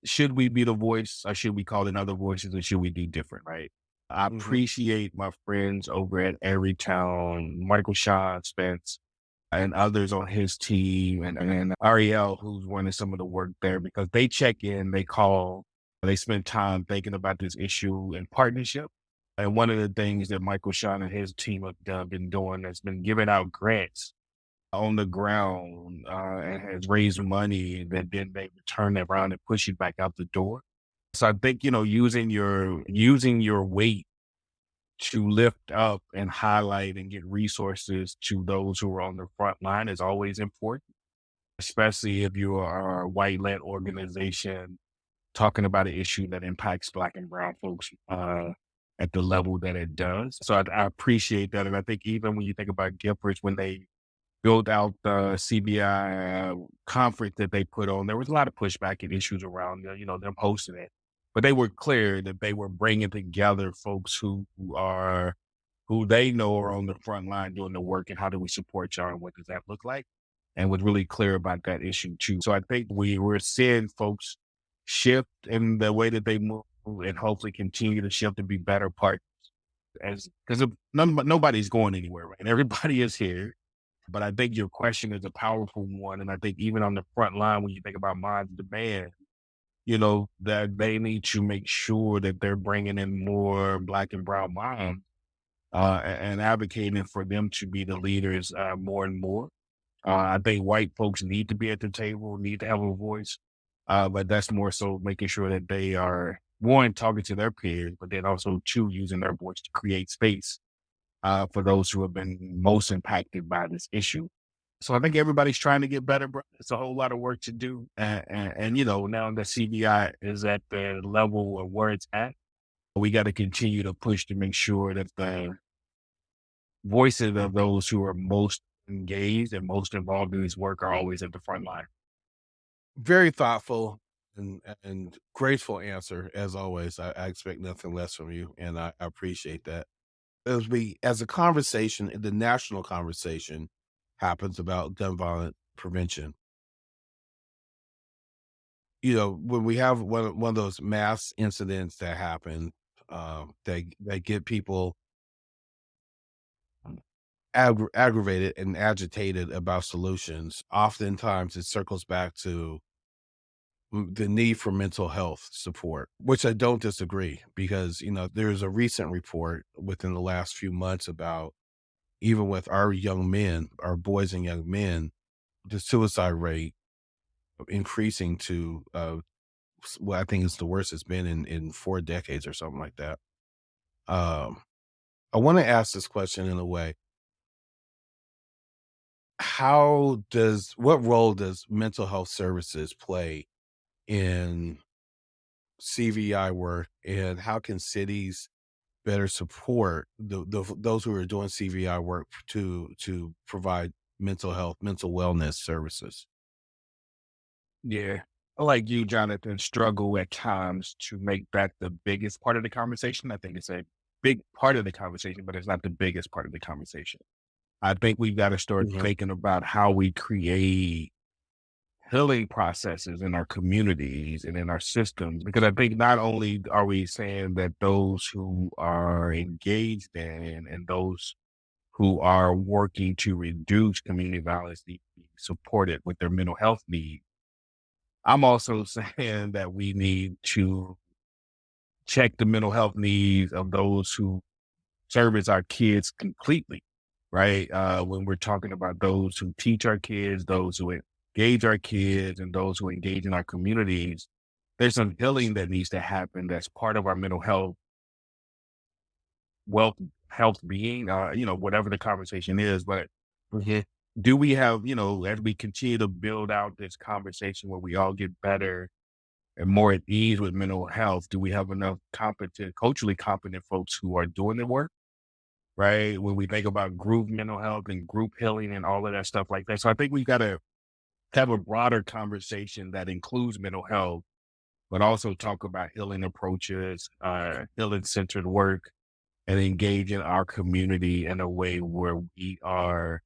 should we be the voice or should we call in other voices or should we do different, right? I Mhm. appreciate my friends over at Everytown, Michael Sean Spence, and others on his team, and Ariel, who's running some of the work there, because they check in, they call, they spend time thinking about this issue in partnership. And one of the things that Michael Sean and his team have been doing has been giving out grants on the ground, and has raised money that then they turn around and push it back out the door. So I think, using your weight to lift up and highlight and get resources to those who are on the front line is always important, especially if you are a white-led organization talking about an issue that impacts Black and brown folks at the level that it does. So I appreciate that. And I think even when you think about Giffords, when they built out the CBI conference that they put on, there was a lot of pushback and issues around, them hosting it. But they were clear that they were bringing together folks who they know are on the front line doing the work, and how do we support y'all and what does that look like? And was really clear about that issue too. So I think we're seeing folks shift in the way that they move, and hopefully continue to shift to be better partners, as because nobody's going anywhere, right? Everybody is here. But I think your question is a powerful one. And I think even on the front line, when you think about minds demand, that they need to make sure that they're bringing in more Black and brown minds, and advocating for them to be the leaders more and more. I think white folks need to be at the table, need to have a voice, but that's more so making sure that they are, one, talking to their peers, but then also, two, using their voice to create space for those who have been most impacted by this issue. So I think everybody's trying to get better, bro. It's a whole lot of work to do. And now that CBI is at the level of where it's at, we got to continue to push to make sure that the voices of those who are most engaged and most involved in this work are always at the front line. Very thoughtful and graceful answer as always. I expect nothing less from you, and I appreciate that. As a conversation, the national conversation happens about gun violence prevention. When we have one of those mass incidents that happen, that get people aggravated and agitated about solutions, oftentimes it circles back to the need for mental health support, which I don't disagree, because, there's a recent report within the last few months about, even with our young men, our boys and young men, the suicide rate increasing to, what I think is the worst it's been in 4 decades or something like that. Um, I want to ask this question in a way. What role does mental health services play in CVI work, and how can cities better support those who are doing CVI work to provide mental wellness services? Yeah. Like you, Jonathan, struggle at times to make that the biggest part of the conversation. I think it's a big part of the conversation, but it's not the biggest part of the conversation. I think we've got to start Mhm. thinking about how we create healing processes in our communities and in our systems. Because I think not only are we saying that those who are engaged in and those who are working to reduce community violence need to be supported with their mental health needs, I'm also saying that we need to check the mental health needs of those who service our kids completely, right? When we're talking about those who teach our kids, those who engage our kids, and those who engage in our communities, there's some healing that needs to happen that's part of our mental health, wealth, health being, whatever the conversation is. But Mhm. do we have, as we continue to build out this conversation where we all get better and more at ease with mental health, do we have enough culturally competent folks who are doing the work? Right? When we think about group mental health and group healing and all of that stuff like that. So I think we've got to have a broader conversation that includes mental health, but also talk about healing approaches, healing centered work, and engage in our community in a way where we are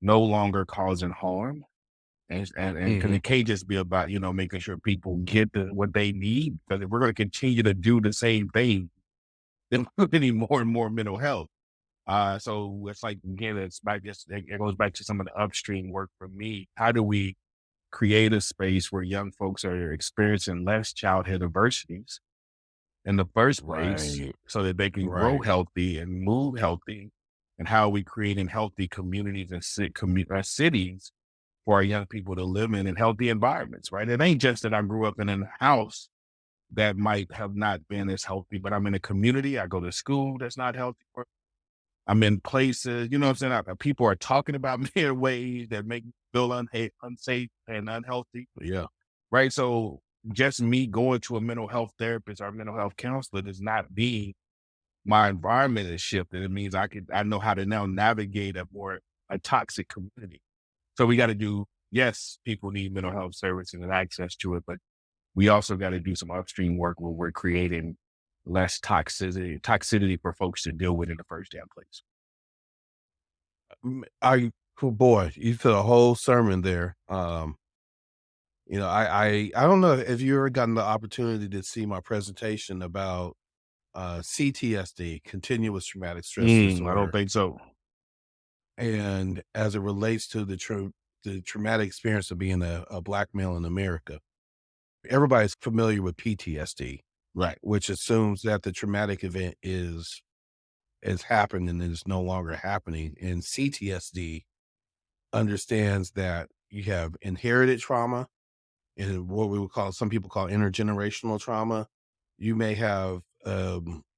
no longer causing harm. And because Mhm. it can't just be about, making sure people get what they need. Because if we're going to continue to do the same thing, then we need more and more mental health. So it's like, again, it goes back to some of the upstream work for me. How do we create a space where young folks are experiencing less childhood adversities in the first place Right. so that they can grow Right. healthy and move healthy? And how are we creating healthy communities and cities for our young people to live in healthy environments, right? It ain't just that I grew up in a house that might have not been as healthy, but I'm in a community. I go to school that's not healthy. I'm in places, you know what I'm saying? People are talking about me in ways that make me feel unsafe and unhealthy, Yeah. right? So just me going to a mental health therapist or mental health counselor does not mean my environment is shifted. It means I know how to now navigate a toxic community. So we got to yes, people need mental health services and access to it, but we also got to do some upstream work where we're creating less toxicity for folks to deal with in the first damn place. Oh boy, you said a whole sermon there. I don't know if you ever gotten the opportunity to see my presentation about CTSD, continuous traumatic stress I don't disorder, think so. and as it relates to the traumatic experience of being a black male in America. Everybody's familiar with PTSD, Right. which assumes that the traumatic event is happened and is no longer happening. And CTSD understands that you have inherited trauma and what we would call, some people call, intergenerational trauma. You may have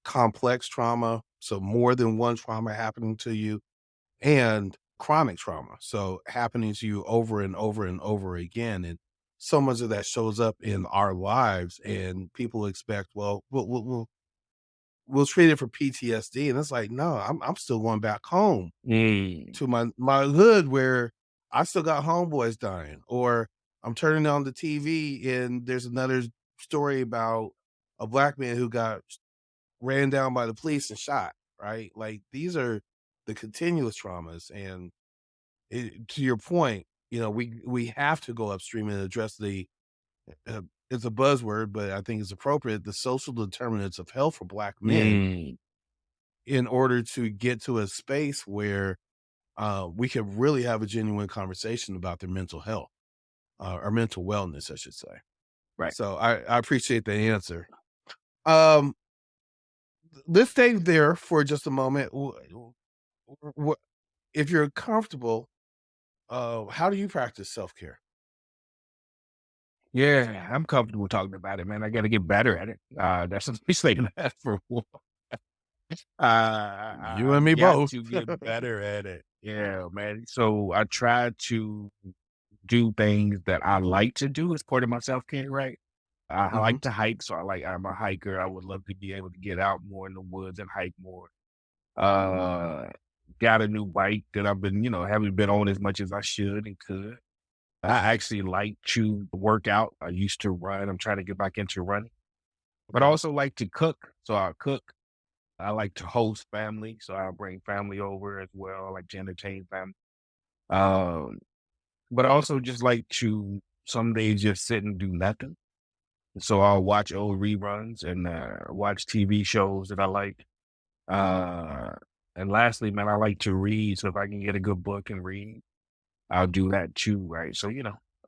complex trauma, so more than one trauma happening to you, and chronic trauma, so happening to you over and over and over again. And so much of that shows up in our lives, and people expect, well, we'll treat it for PTSD, and it's like, no, I'm still going back home Mm. to my hood where I still got homeboys dying, or I'm turning on the TV and there's another story about a black man who got ran down by the police and shot, right? Like, these are the continuous traumas. And to your point, we have to go upstream and address it's a buzzword, but I think it's appropriate, the social determinants of health for black men, Mm. in order to get to a space where we can really have a genuine conversation about their mental health, or mental wellness, I should say. Right. So I appreciate the answer. Um, let's stay there for just a moment. If you're comfortable, how do you practice self care? Yeah, I'm comfortable talking about it, man. I got to get better at it. That's at least saying that for one. You I and me got both. to get better at it. Yeah, man. So I try to do things that I like to do as part of my self care, right? I Hmm. like to hike, so I'm a hiker. I would love to be able to get out more in the woods and hike more. Uh, got a new bike that I've been, haven't been on as much as I should and could. I actually like to work out. I used to run. I'm trying to get back into running, but I Okay. also like to cook. So I cook. I like to host family, so I bring family over as well. I like to entertain family. Um, but I also just like to some days just sit and do nothing. So I'll watch old reruns and watch TV shows that I like. Uh, and lastly, man, I like to read. So if I can get a good book and read, I'll do that too, right? So,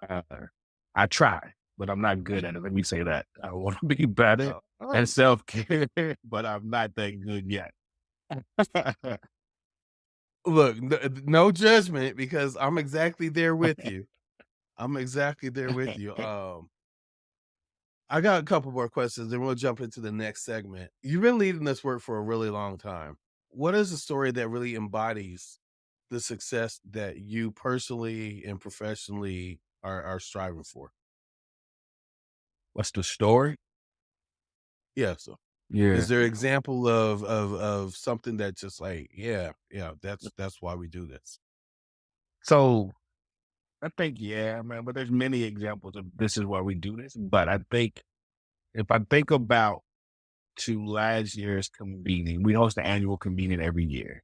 uh, I try, but I'm not good at it. Let me say that. I want to be better at Oh, self care, but I'm not that good yet. look, no judgment, because I'm exactly there with you. I'm exactly there with you. I got a couple more questions, then we'll jump into the next segment. You've been leading this work for a really long time. What is a story that really embodies the success that you personally and professionally are striving for? What's the story? Yeah. So, is Yeah. there example of something that just like, yeah, yeah, that's why we do this. So I think, yeah, man, but there's many examples of this is why we do this. But I think if I think about to last year's convening, we host an annual convening every year.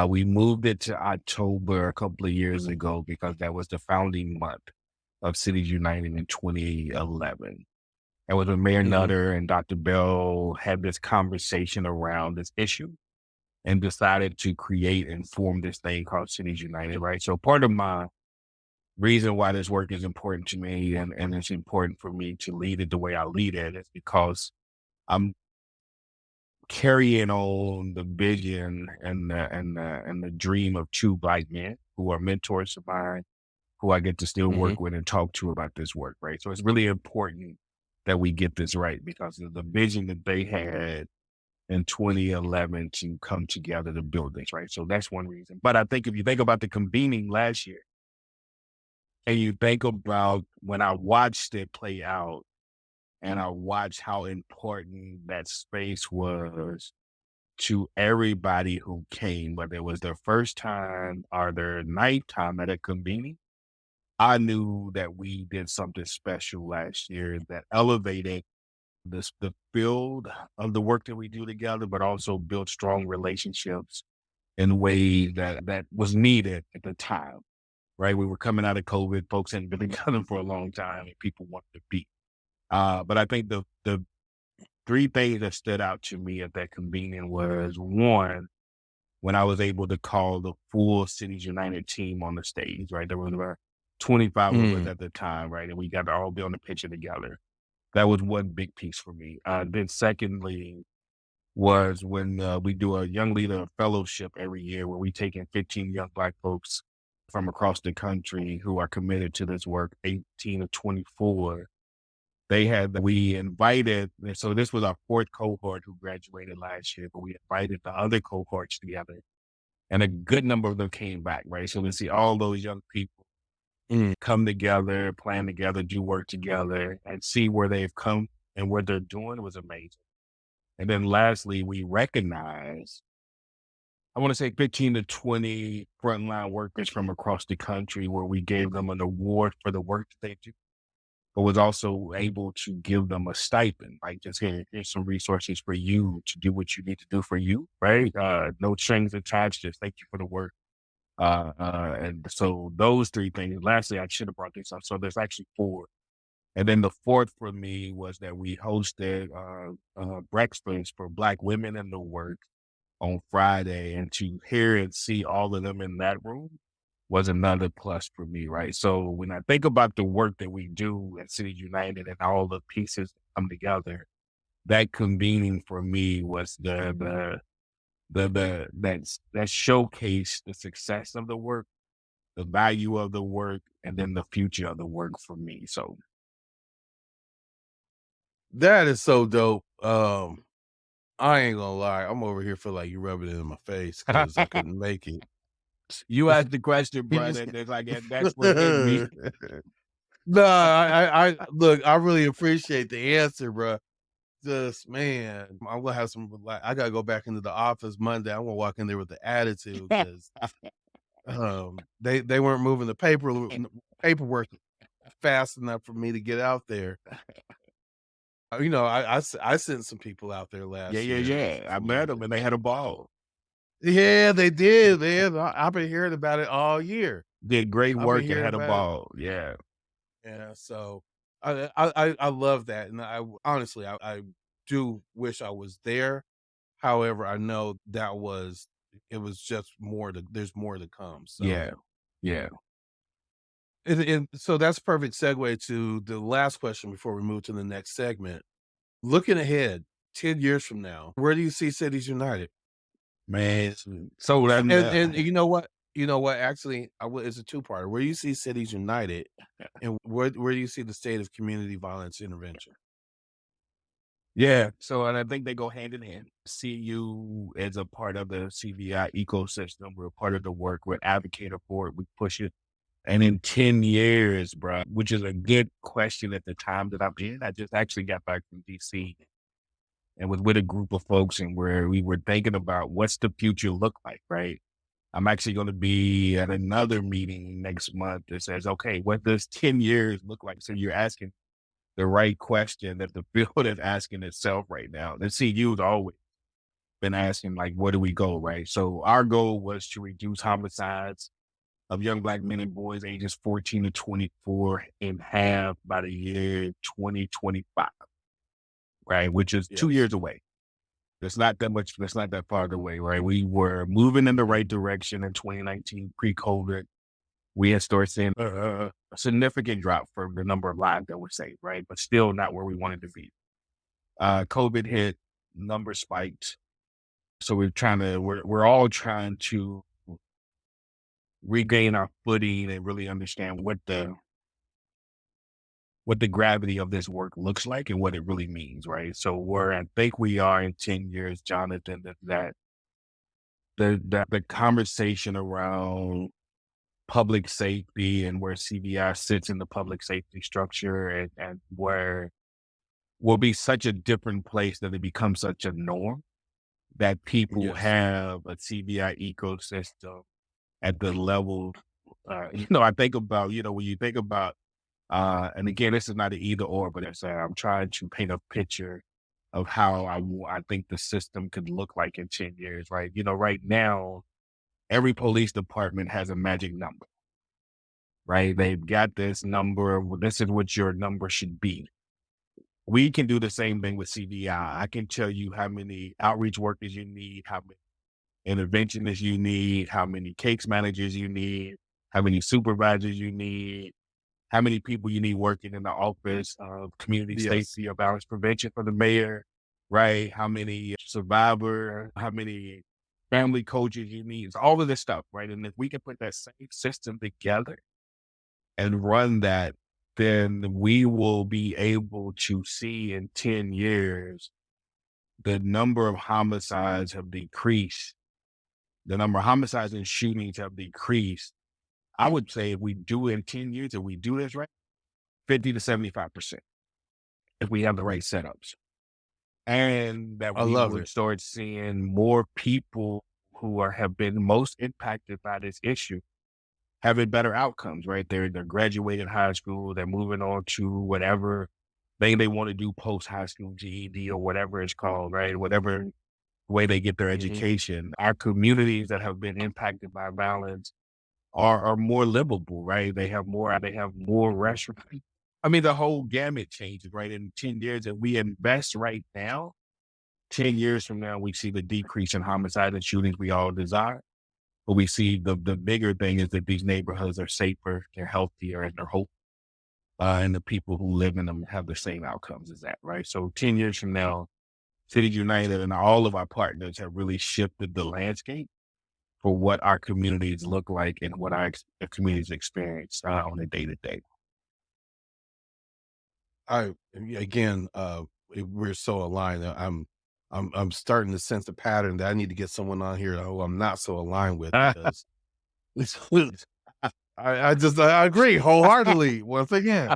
We moved it to October a couple of years ago because that was the founding month of Cities United in 2011. And with Mayor Mhm. Nutter and Dr. Bell had this conversation around this issue and decided to create and form this thing called Cities United, right? So part of my reason why this work is important to me and it's important for me to lead it the way I lead it is because I'm carrying on the vision and the dream of two Black men who are mentors of mine, who I get to still Mhm. work with and talk to about this work, right? So it's really important that we get this right because of the vision that they had in 2011 to come together to build this, right? So that's one reason. But I think if you think about the convening last year and you think about when I watched it play out and I watched how important that space was to everybody who came, whether it was their first time or their ninth time at a convening, I knew that we did something special last year that elevated the field of the work that we do together, but also built strong relationships in ways that was needed at the time. Right, we were coming out of COVID. Folks hadn't been together for a long time, and people wanted to be. But I think the three things that stood out to me at that convening was one, when I was able to call the full Cities United team on the stage, right? There was about 25 of us Mm. at the time, right? And we got to all be on the picture together. That was one big piece for me. Then secondly was when we do a Young Leader Fellowship every year where we take in 15 young Black folks from across the country who are committed to this work, 18 to 24. We invited, and so this was our fourth cohort who graduated last year, but we invited the other cohorts together and a good number of them came back, right? So to see all those young people Mm. come together, plan together, do work together, and see where they've come and what they're doing was amazing. And then lastly, we recognize, I want to say 15 to 20 frontline workers from across the country where we gave them an award for the work that they do, but was also able to give them a stipend, like just here's some resources for you to do what you need to do for you, right? No strings attached, just thank you for the work. And so those three things. Lastly, I should have brought this up. So there's actually four. And then the fourth for me was that we hosted breakfast for Black women in the work on Friday, and to hear and see all of them in that room was another plus for me, right? So when I think about the work that we do at City United and all the pieces that come together, that convening for me was that showcase the success of the work, the value of the work, and then the future of the work for me. So That is so dope. I ain't gonna lie. I'm over here feel like you rubbing it in my face because I couldn't make it. you asked the question, You just brother. There's like that's what's in me. No, I look, I really appreciate the answer, bro. Just man, I'm gonna have some like I gotta go back into the office Monday. I'm gonna walk in there with the attitude because they weren't moving the paperwork fast enough for me to get out there. I sent some people out there Yeah, last yeah, year yeah. I for met my them and they had a ball. yeah, they did, man. I've been hearing about it all year. Did great I've been work and hearing had a about it. ball. Yeah. Yeah, so I love that, and honestly I do wish I was there. However, I know it was just more to there's more to come. So Yeah. Yeah. and so that's a perfect segue to the last question before we move to the next segment. Looking ahead, 10 years from now, where do you see Cities United? Man. So then And you know what? You know what? Actually, it's a two-parter. Where do you see Cities United, and where do you see the state of community violence intervention? yeah. So and I think they go hand in hand. CU is a part of the CVI ecosystem. We're a part of the work. We're advocating for it. We push it. And in 10 years, bro, which is a good question at the time that I'm in, I just actually got back from DC and was with a group of folks and where we were thinking about what's the future look like, right? I'm actually going to be at another meeting next month that says, okay, what does 10 years look like? So you're asking the right question that the field is asking itself right now. The CU's always been asking, like, where do we go, right? So our goal was to reduce homicides of young Black men and boys ages 14 to 24 in half by the year 2025. right? Which is 2 Yes. years away. That's not that much. That's not that far away, right? We were moving in the right direction in 2019, pre-COVID. We had started seeing a significant drop for the number of lives that were saved, right? But still not where we wanted to be. COVID hit, numbers spiked. So we're all trying to regain our footing and really understand what the gravity of this work looks like and what it really means, right? So where I think we are in 10 years, Jonathan, that the conversation around public safety and where CBI sits in the public safety structure and where will be such a different place that it becomes such a norm that people Yes. have a CBI ecosystem at the level, I think about, when you think about, and again, this is not an either or, but I'm trying to paint a picture of how I think the system could look like in 10 years, right? Right now, every police department has a magic number, right? They've got this number. Well, this is what your number should be. We can do the same thing with CBI. I can tell you how many outreach workers you need, how many interventionists you need, how many case managers you need, how many supervisors you need, how many people you need working in the office of community Yes. safety or violence prevention for the mayor, right? How many survivor, how many family coaches you need, it's all of this stuff, right? And if we can put that same system together and run that, then we will be able to see in 10 years the number of homicides have decreased. The number of homicides and shootings have decreased. I would say if we do in 10 years, if we do this right, 50 to 75%, if we have the right setups. And that I we love would it. start seeing more people who have been most impacted by this issue having better outcomes, right? They're graduating high school, they're moving on to whatever thing they want to do post high school, GED or whatever it's called, right? Whatever way they get their Mhm. education. Our communities that have been impacted by violence are more livable, right? They have more restaurants. I mean, the whole gamut changes, right? In 10 years, if we invest right now, 10 years from now, we see the decrease in homicide and shootings we all desire. But we see the bigger thing is that these neighborhoods are safer, they're healthier, and they're hopeful. And the people who live in them have the same outcomes as that, right? So 10 years from now, Cities United and all of our partners have really shifted the landscape for what our communities look like and what our communities experience on a day to day. Again, we're so aligned. I'm starting to sense a pattern that I need to get someone on here who I'm not so aligned with because I agree wholeheartedly once again.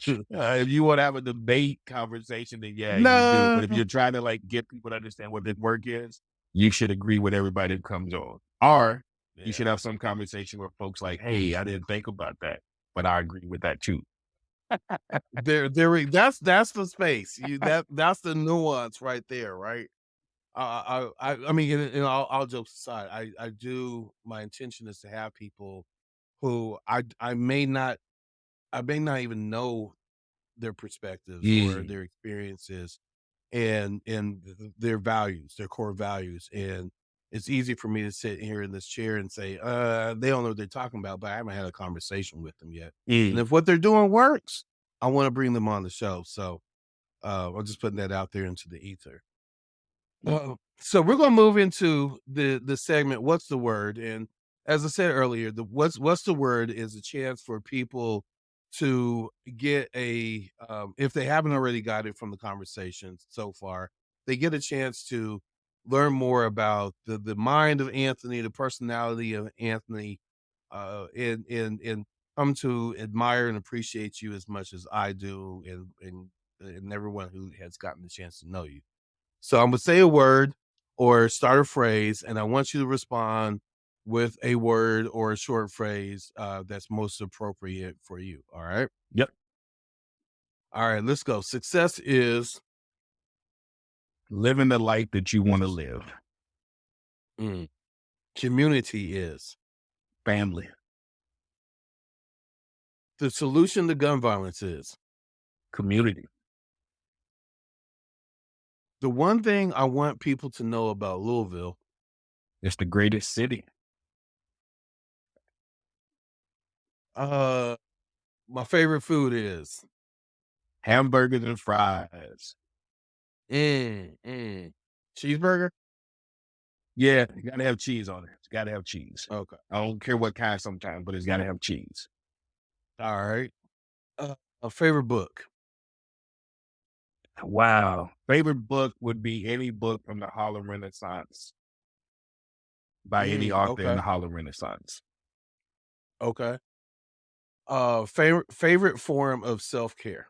If you want to have a debate conversation, then yeah, you do. But if No. you're trying to get people to understand what this work is, you should agree with everybody that comes on. Or you Yeah. should have some conversation where folks like, hey, I didn't think about that, but I agree with that too. That's the space. That's the nuance right there, right? I mean, all jokes aside, I do. My intention is to have people who I may not even know their perspectives or Yeah. their experiences and their values, their core values. And it's easy for me to sit here in this chair and say, they don't know what they're talking about, but I haven't had a conversation with them yet. And Yeah. if what they're doing works, I want to bring them on the show. So I'm just putting that out there into the ether. So we're gonna move into the segment. What's the word? And as I said earlier, the what's the word is a chance for people to get a if they haven't already got it from the conversations so far, they get a chance to learn more about the mind of Anthony, the personality of Anthony, and come to admire and appreciate you as much as I do, and everyone who has gotten the chance to know you. So I'm gonna say a word or start a phrase, and I want you to respond with a word or a short phrase that's most appropriate for you. All right. Yep. All right. Let's go. Success is Living the life that you want to live. mm, community is Family. the solution to gun violence is Community. The one thing I want people to know about Louisville, It's the greatest city. uh, my favorite food is Hamburgers and fries. mm. Cheeseburger. Yeah, you gotta have cheese on it. It's gotta have cheese. Okay, I don't care what kind sometimes, but it's gotta have cheese. all right. A favorite book. Wow. Favorite book would be any book from the Harlem Renaissance by any author in Okay, the Harlem Renaissance. okay. Favorite form of self care.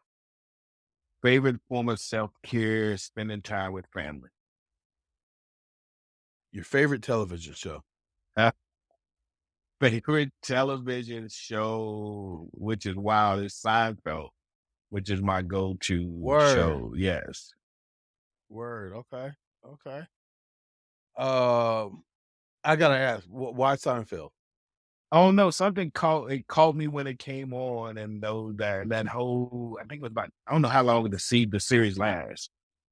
Favorite form of self-care, spending time with family. Your favorite television show. Favorite television show, which is wild, is Seinfeld, which is my go-to Word, show. Yes. word. Okay, okay. Um, I gotta ask, why Seinfeld? Oh no, something caught me when it came on, and those that whole, I think it was about, I don't know how long the series lasts,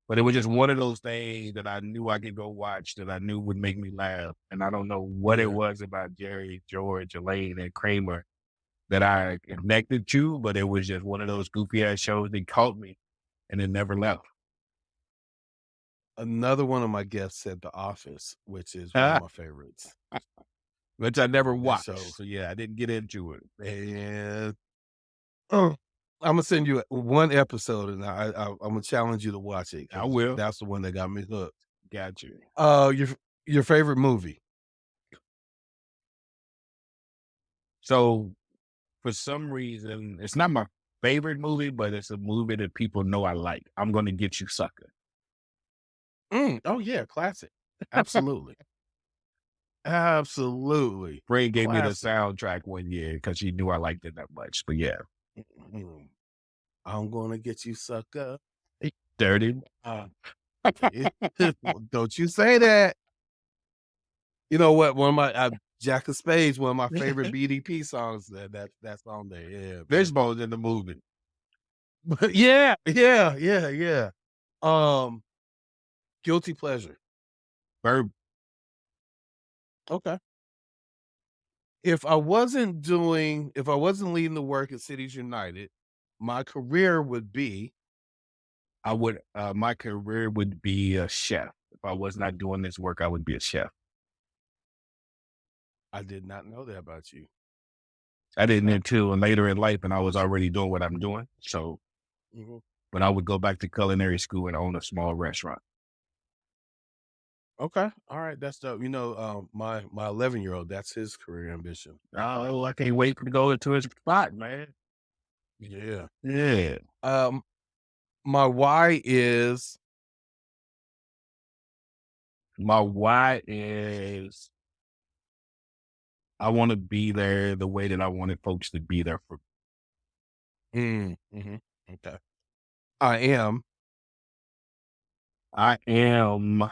but it was just one of those things that I knew I could go watch, that I knew would make me laugh, and I don't know what it Yeah, was about Jerry, George, Elaine, and Kramer that I connected to, but it was just one of those goofy ass shows that caught me, and it never left. another one of my guests said The Office, which is one of my favorites. Which I never That watched, show, so yeah, I didn't get into it. and I'm gonna send you one episode, and I'm gonna challenge you to watch it I because will. that's the one that got me hooked. Got you. Uh, your your favorite movie? So for some reason, it's not my favorite movie, but it's a movie that people know I like. I'm gonna get you, sucker. Oh yeah, classic. Absolutely, absolutely Fred gave me the classic. soundtrack one year because she knew I liked it that much. But yeah, Mm. I'm gonna get you, sucker. dirty. Uh, don't you say that. You know what? One of my Jack of Spades, one of my favorite BDP songs. That's on there. Yeah, man. Fishbone's in the movie. Yeah, yeah, yeah, yeah. Um, guilty pleasure. Verb. Okay. If I wasn't leading the work at Cities United, my career would be. I would. My career would be a chef. If I was not doing this work, I would be a chef. I did not know that about you. I didn't Okay. until later in life, and I was already doing what I'm doing. So, Mhm. but I would go back to culinary school and own a small restaurant. Okay. All right. That's dope. My 11-year-old, that's his career ambition. Oh, I can't wait to go into his spot, man. Yeah. Yeah. Um, my why is My why is I want to be there the way that I wanted folks to be there for. mhm. Okay. I am I am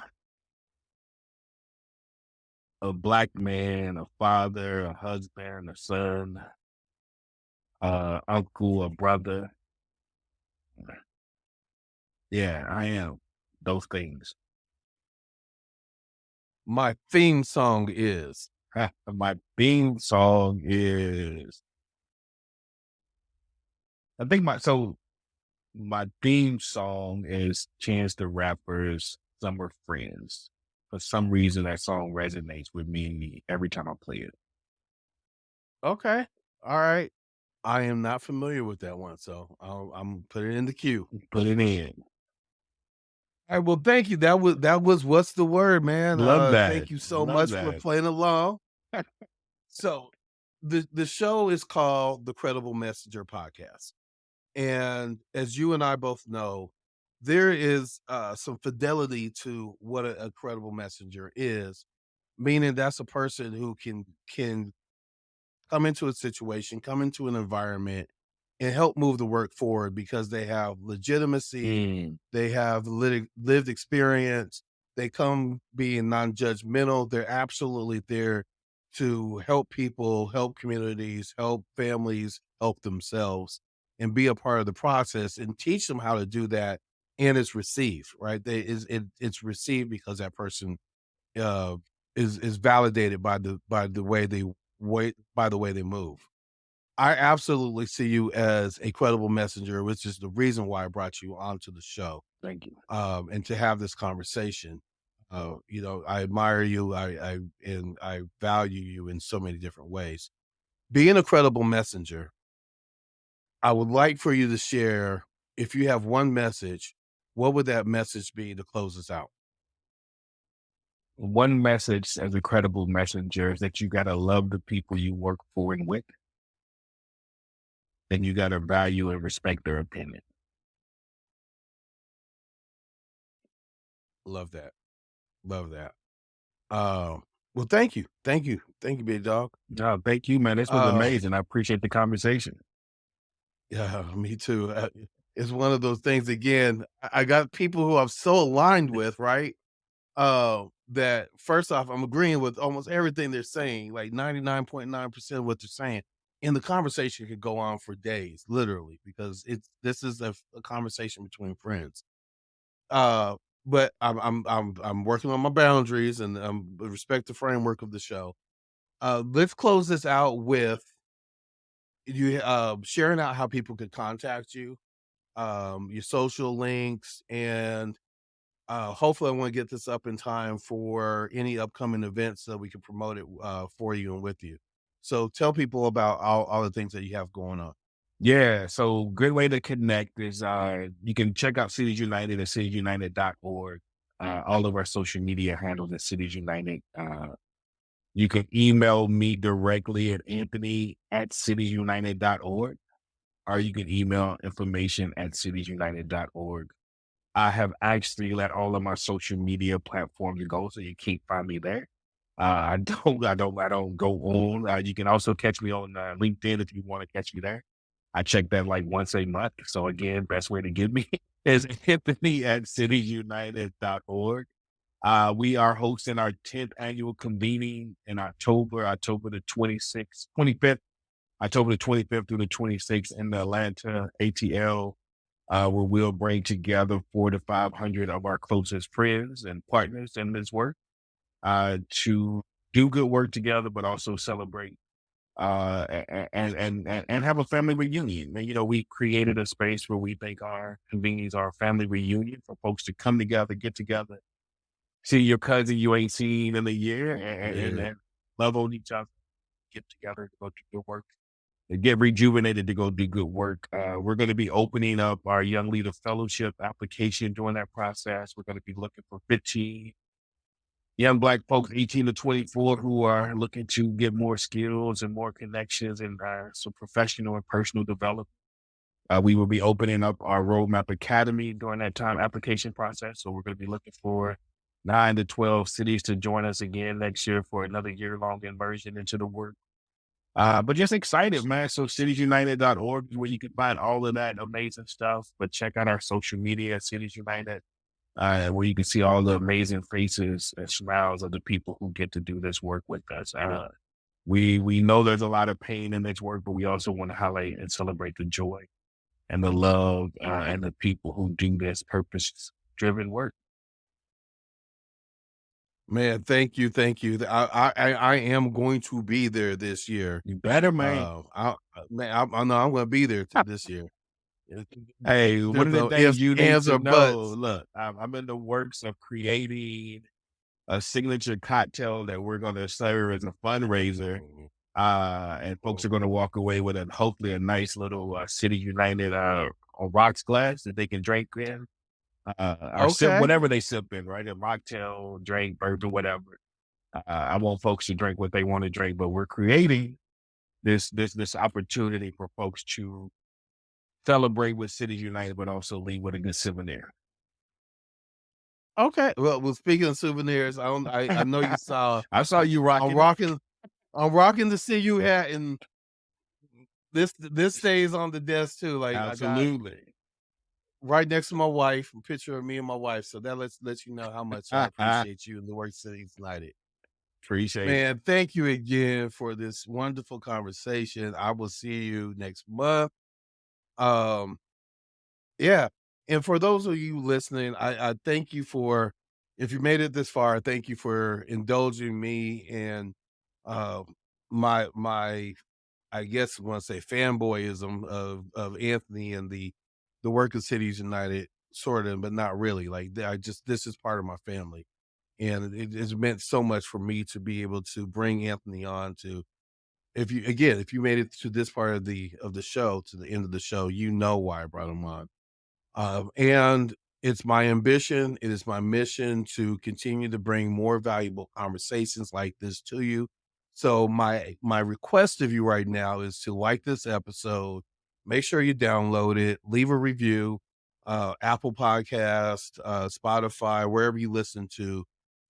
a black man, a father, a husband, a son, uncle, a brother. Yeah, I am those things. my theme song is My theme song is, I think my theme song is Chance the Rapper's Summer Friends. For some reason, that song resonates with me every time I play it. okay. All right. I am not familiar with that one, so I'm putting it in the queue. Put it in. All right. Well, thank you. That was what's the word, man. Love that. Thank you so Love much for that. playing along. So, the show is called the Credible Messenger Podcast, and as you and I both know, there is some fidelity to what a credible messenger is, meaning that's a person who can come into a situation, come into an environment, and help move the work forward because they have legitimacy, Mm. they have lived experience, they come being non-judgmental. They're absolutely there to help people, help communities, help families, help themselves, and be a part of the process and teach them how to do that and it's received, right? It's received because that person uh, is validated by the way they move. I absolutely see you as a credible messenger, which is the reason why I brought you onto the show, Thank you. and to have this conversation. I admire you. And I value you in so many different ways. Being a credible messenger, I would like for you to share, if you have one message, what would that message be to close us out? One message as a credible messenger is that you got to love the people you work for and with, and you got to value and respect their opinion. Love that. Love that. Well, thank you. Thank you. Thank you, big dog. No, thank you, man. This was Uh, amazing. I appreciate the conversation. yeah, me too. It's one of those things again. I got people who I'm so aligned with, right? That first off, I'm agreeing with almost everything they're saying, like 99.9% of what they're saying. And the conversation could go on for days, literally, because this is a conversation between friends. Uh, but I'm working on my boundaries and respect the framework of the show. Let's close this out with you sharing out how people could contact you, your social links, and hopefully I want to get this up in time for any upcoming events so we can promote it for you and with you. So tell people about all the things that you have going on. Yeah, so good way to connect is you can check out Cities United at citiesunited.org. All of our social media handles at Cities United. You can email me directly at anthony@citiesunited.org, or you can email information at citiesunited.org. I have actually let all of my social media platforms go, so you can't find me there. I don't go on. You can also catch me on LinkedIn if you want to catch me there. I check that like once a month. So again, best way to get me is Anthony@citiesunited.org. We are hosting our 10th annual convening in October the 26th, 25th, October the 25th through the 26th in the Atlanta ATL, where we'll bring together 400 to 500 of our closest friends and partners in this work, to do good work together, but also celebrate and have a family reunion. And, we created a space where we think our convenies are a family reunion for folks to come together, get together, see your cousin you ain't seen in a year, Yeah. and love on each other, get together to go do good work, and get rejuvenated to go do good work. We're going to be opening up our Young Leader Fellowship application during that process. We're going to be looking for 15 young Black folks, 18 to 24, who are looking to get more skills and more connections and some professional and personal development. We will be opening up our Roadmap Academy during that time application process. So we're going to be looking for 9 to 12 cities to join us again next year for another year-long immersion into the work. But just excited, man. So citiesunited.org is where you can find all of that amazing stuff. But check out our social media at Cities United, where you can see all the amazing faces and smiles of the people who get to do this work with us. We know there's a lot of pain in this work, but we also want to highlight and celebrate the joy and the love, and the people who do this purpose-driven work. Man, thank you, thank you. I am going to be there this year. You better, man. Man, I know I'm going to be there this year. Hey, one There's of the no things ifs, you need ands, to or know, buts. look, I'm in the works of creating a signature cocktail that we're going to serve as a fundraiser. And folks are going to walk away with hopefully a nice little City United rocks glass that they can drink in, or sip Okay. whatever they sip in, right? A mocktail, drink, bourbon, whatever. I want folks to drink what they want to drink, but we're creating this opportunity for folks to celebrate with Cities United, but also leave with a good souvenir. Okay. Well, speaking of souvenirs, I know you saw I saw you I'm rocking it. rocking I'm rocking the CU hat, and this stays on the desk too. Like, I got Absolutely. right next to my wife, a picture of me and my wife. So that lets you know how much I appreciate you and the work Cities United. Appreciate it. Man, thank you again for this wonderful conversation. I will see you next month. Um, yeah. And for those of you listening, I thank you for, if you made it this far, thank you for indulging me and uh, my I guess I want to say fanboyism of Anthony and the work of Cities United, sort of, but not really. Like I just, this is part of my family, and it has meant so much for me to be able to bring Anthony on to. If you, again, if you made it to this part of the show, to the end of the show, you know why I brought him on. And it's my ambition, it is my mission to continue to bring more valuable conversations like this to you. So my request of you right now is to like this episode, make sure you download it, leave a review, Apple Podcast, Spotify, wherever you listen to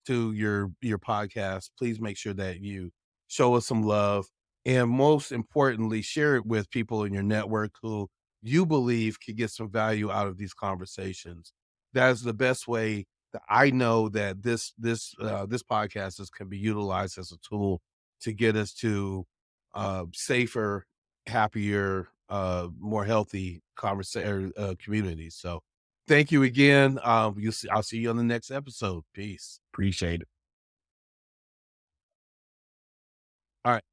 your podcast. Please make sure that you show us some love, and most importantly, share it with people in your network who you believe could get some value out of these conversations. That is the best way that I know that this podcast can be utilized as a tool to get us to safer, happier, more healthy conversation communities. So thank you again. I'll see you on the next episode. Peace. Appreciate it. All right.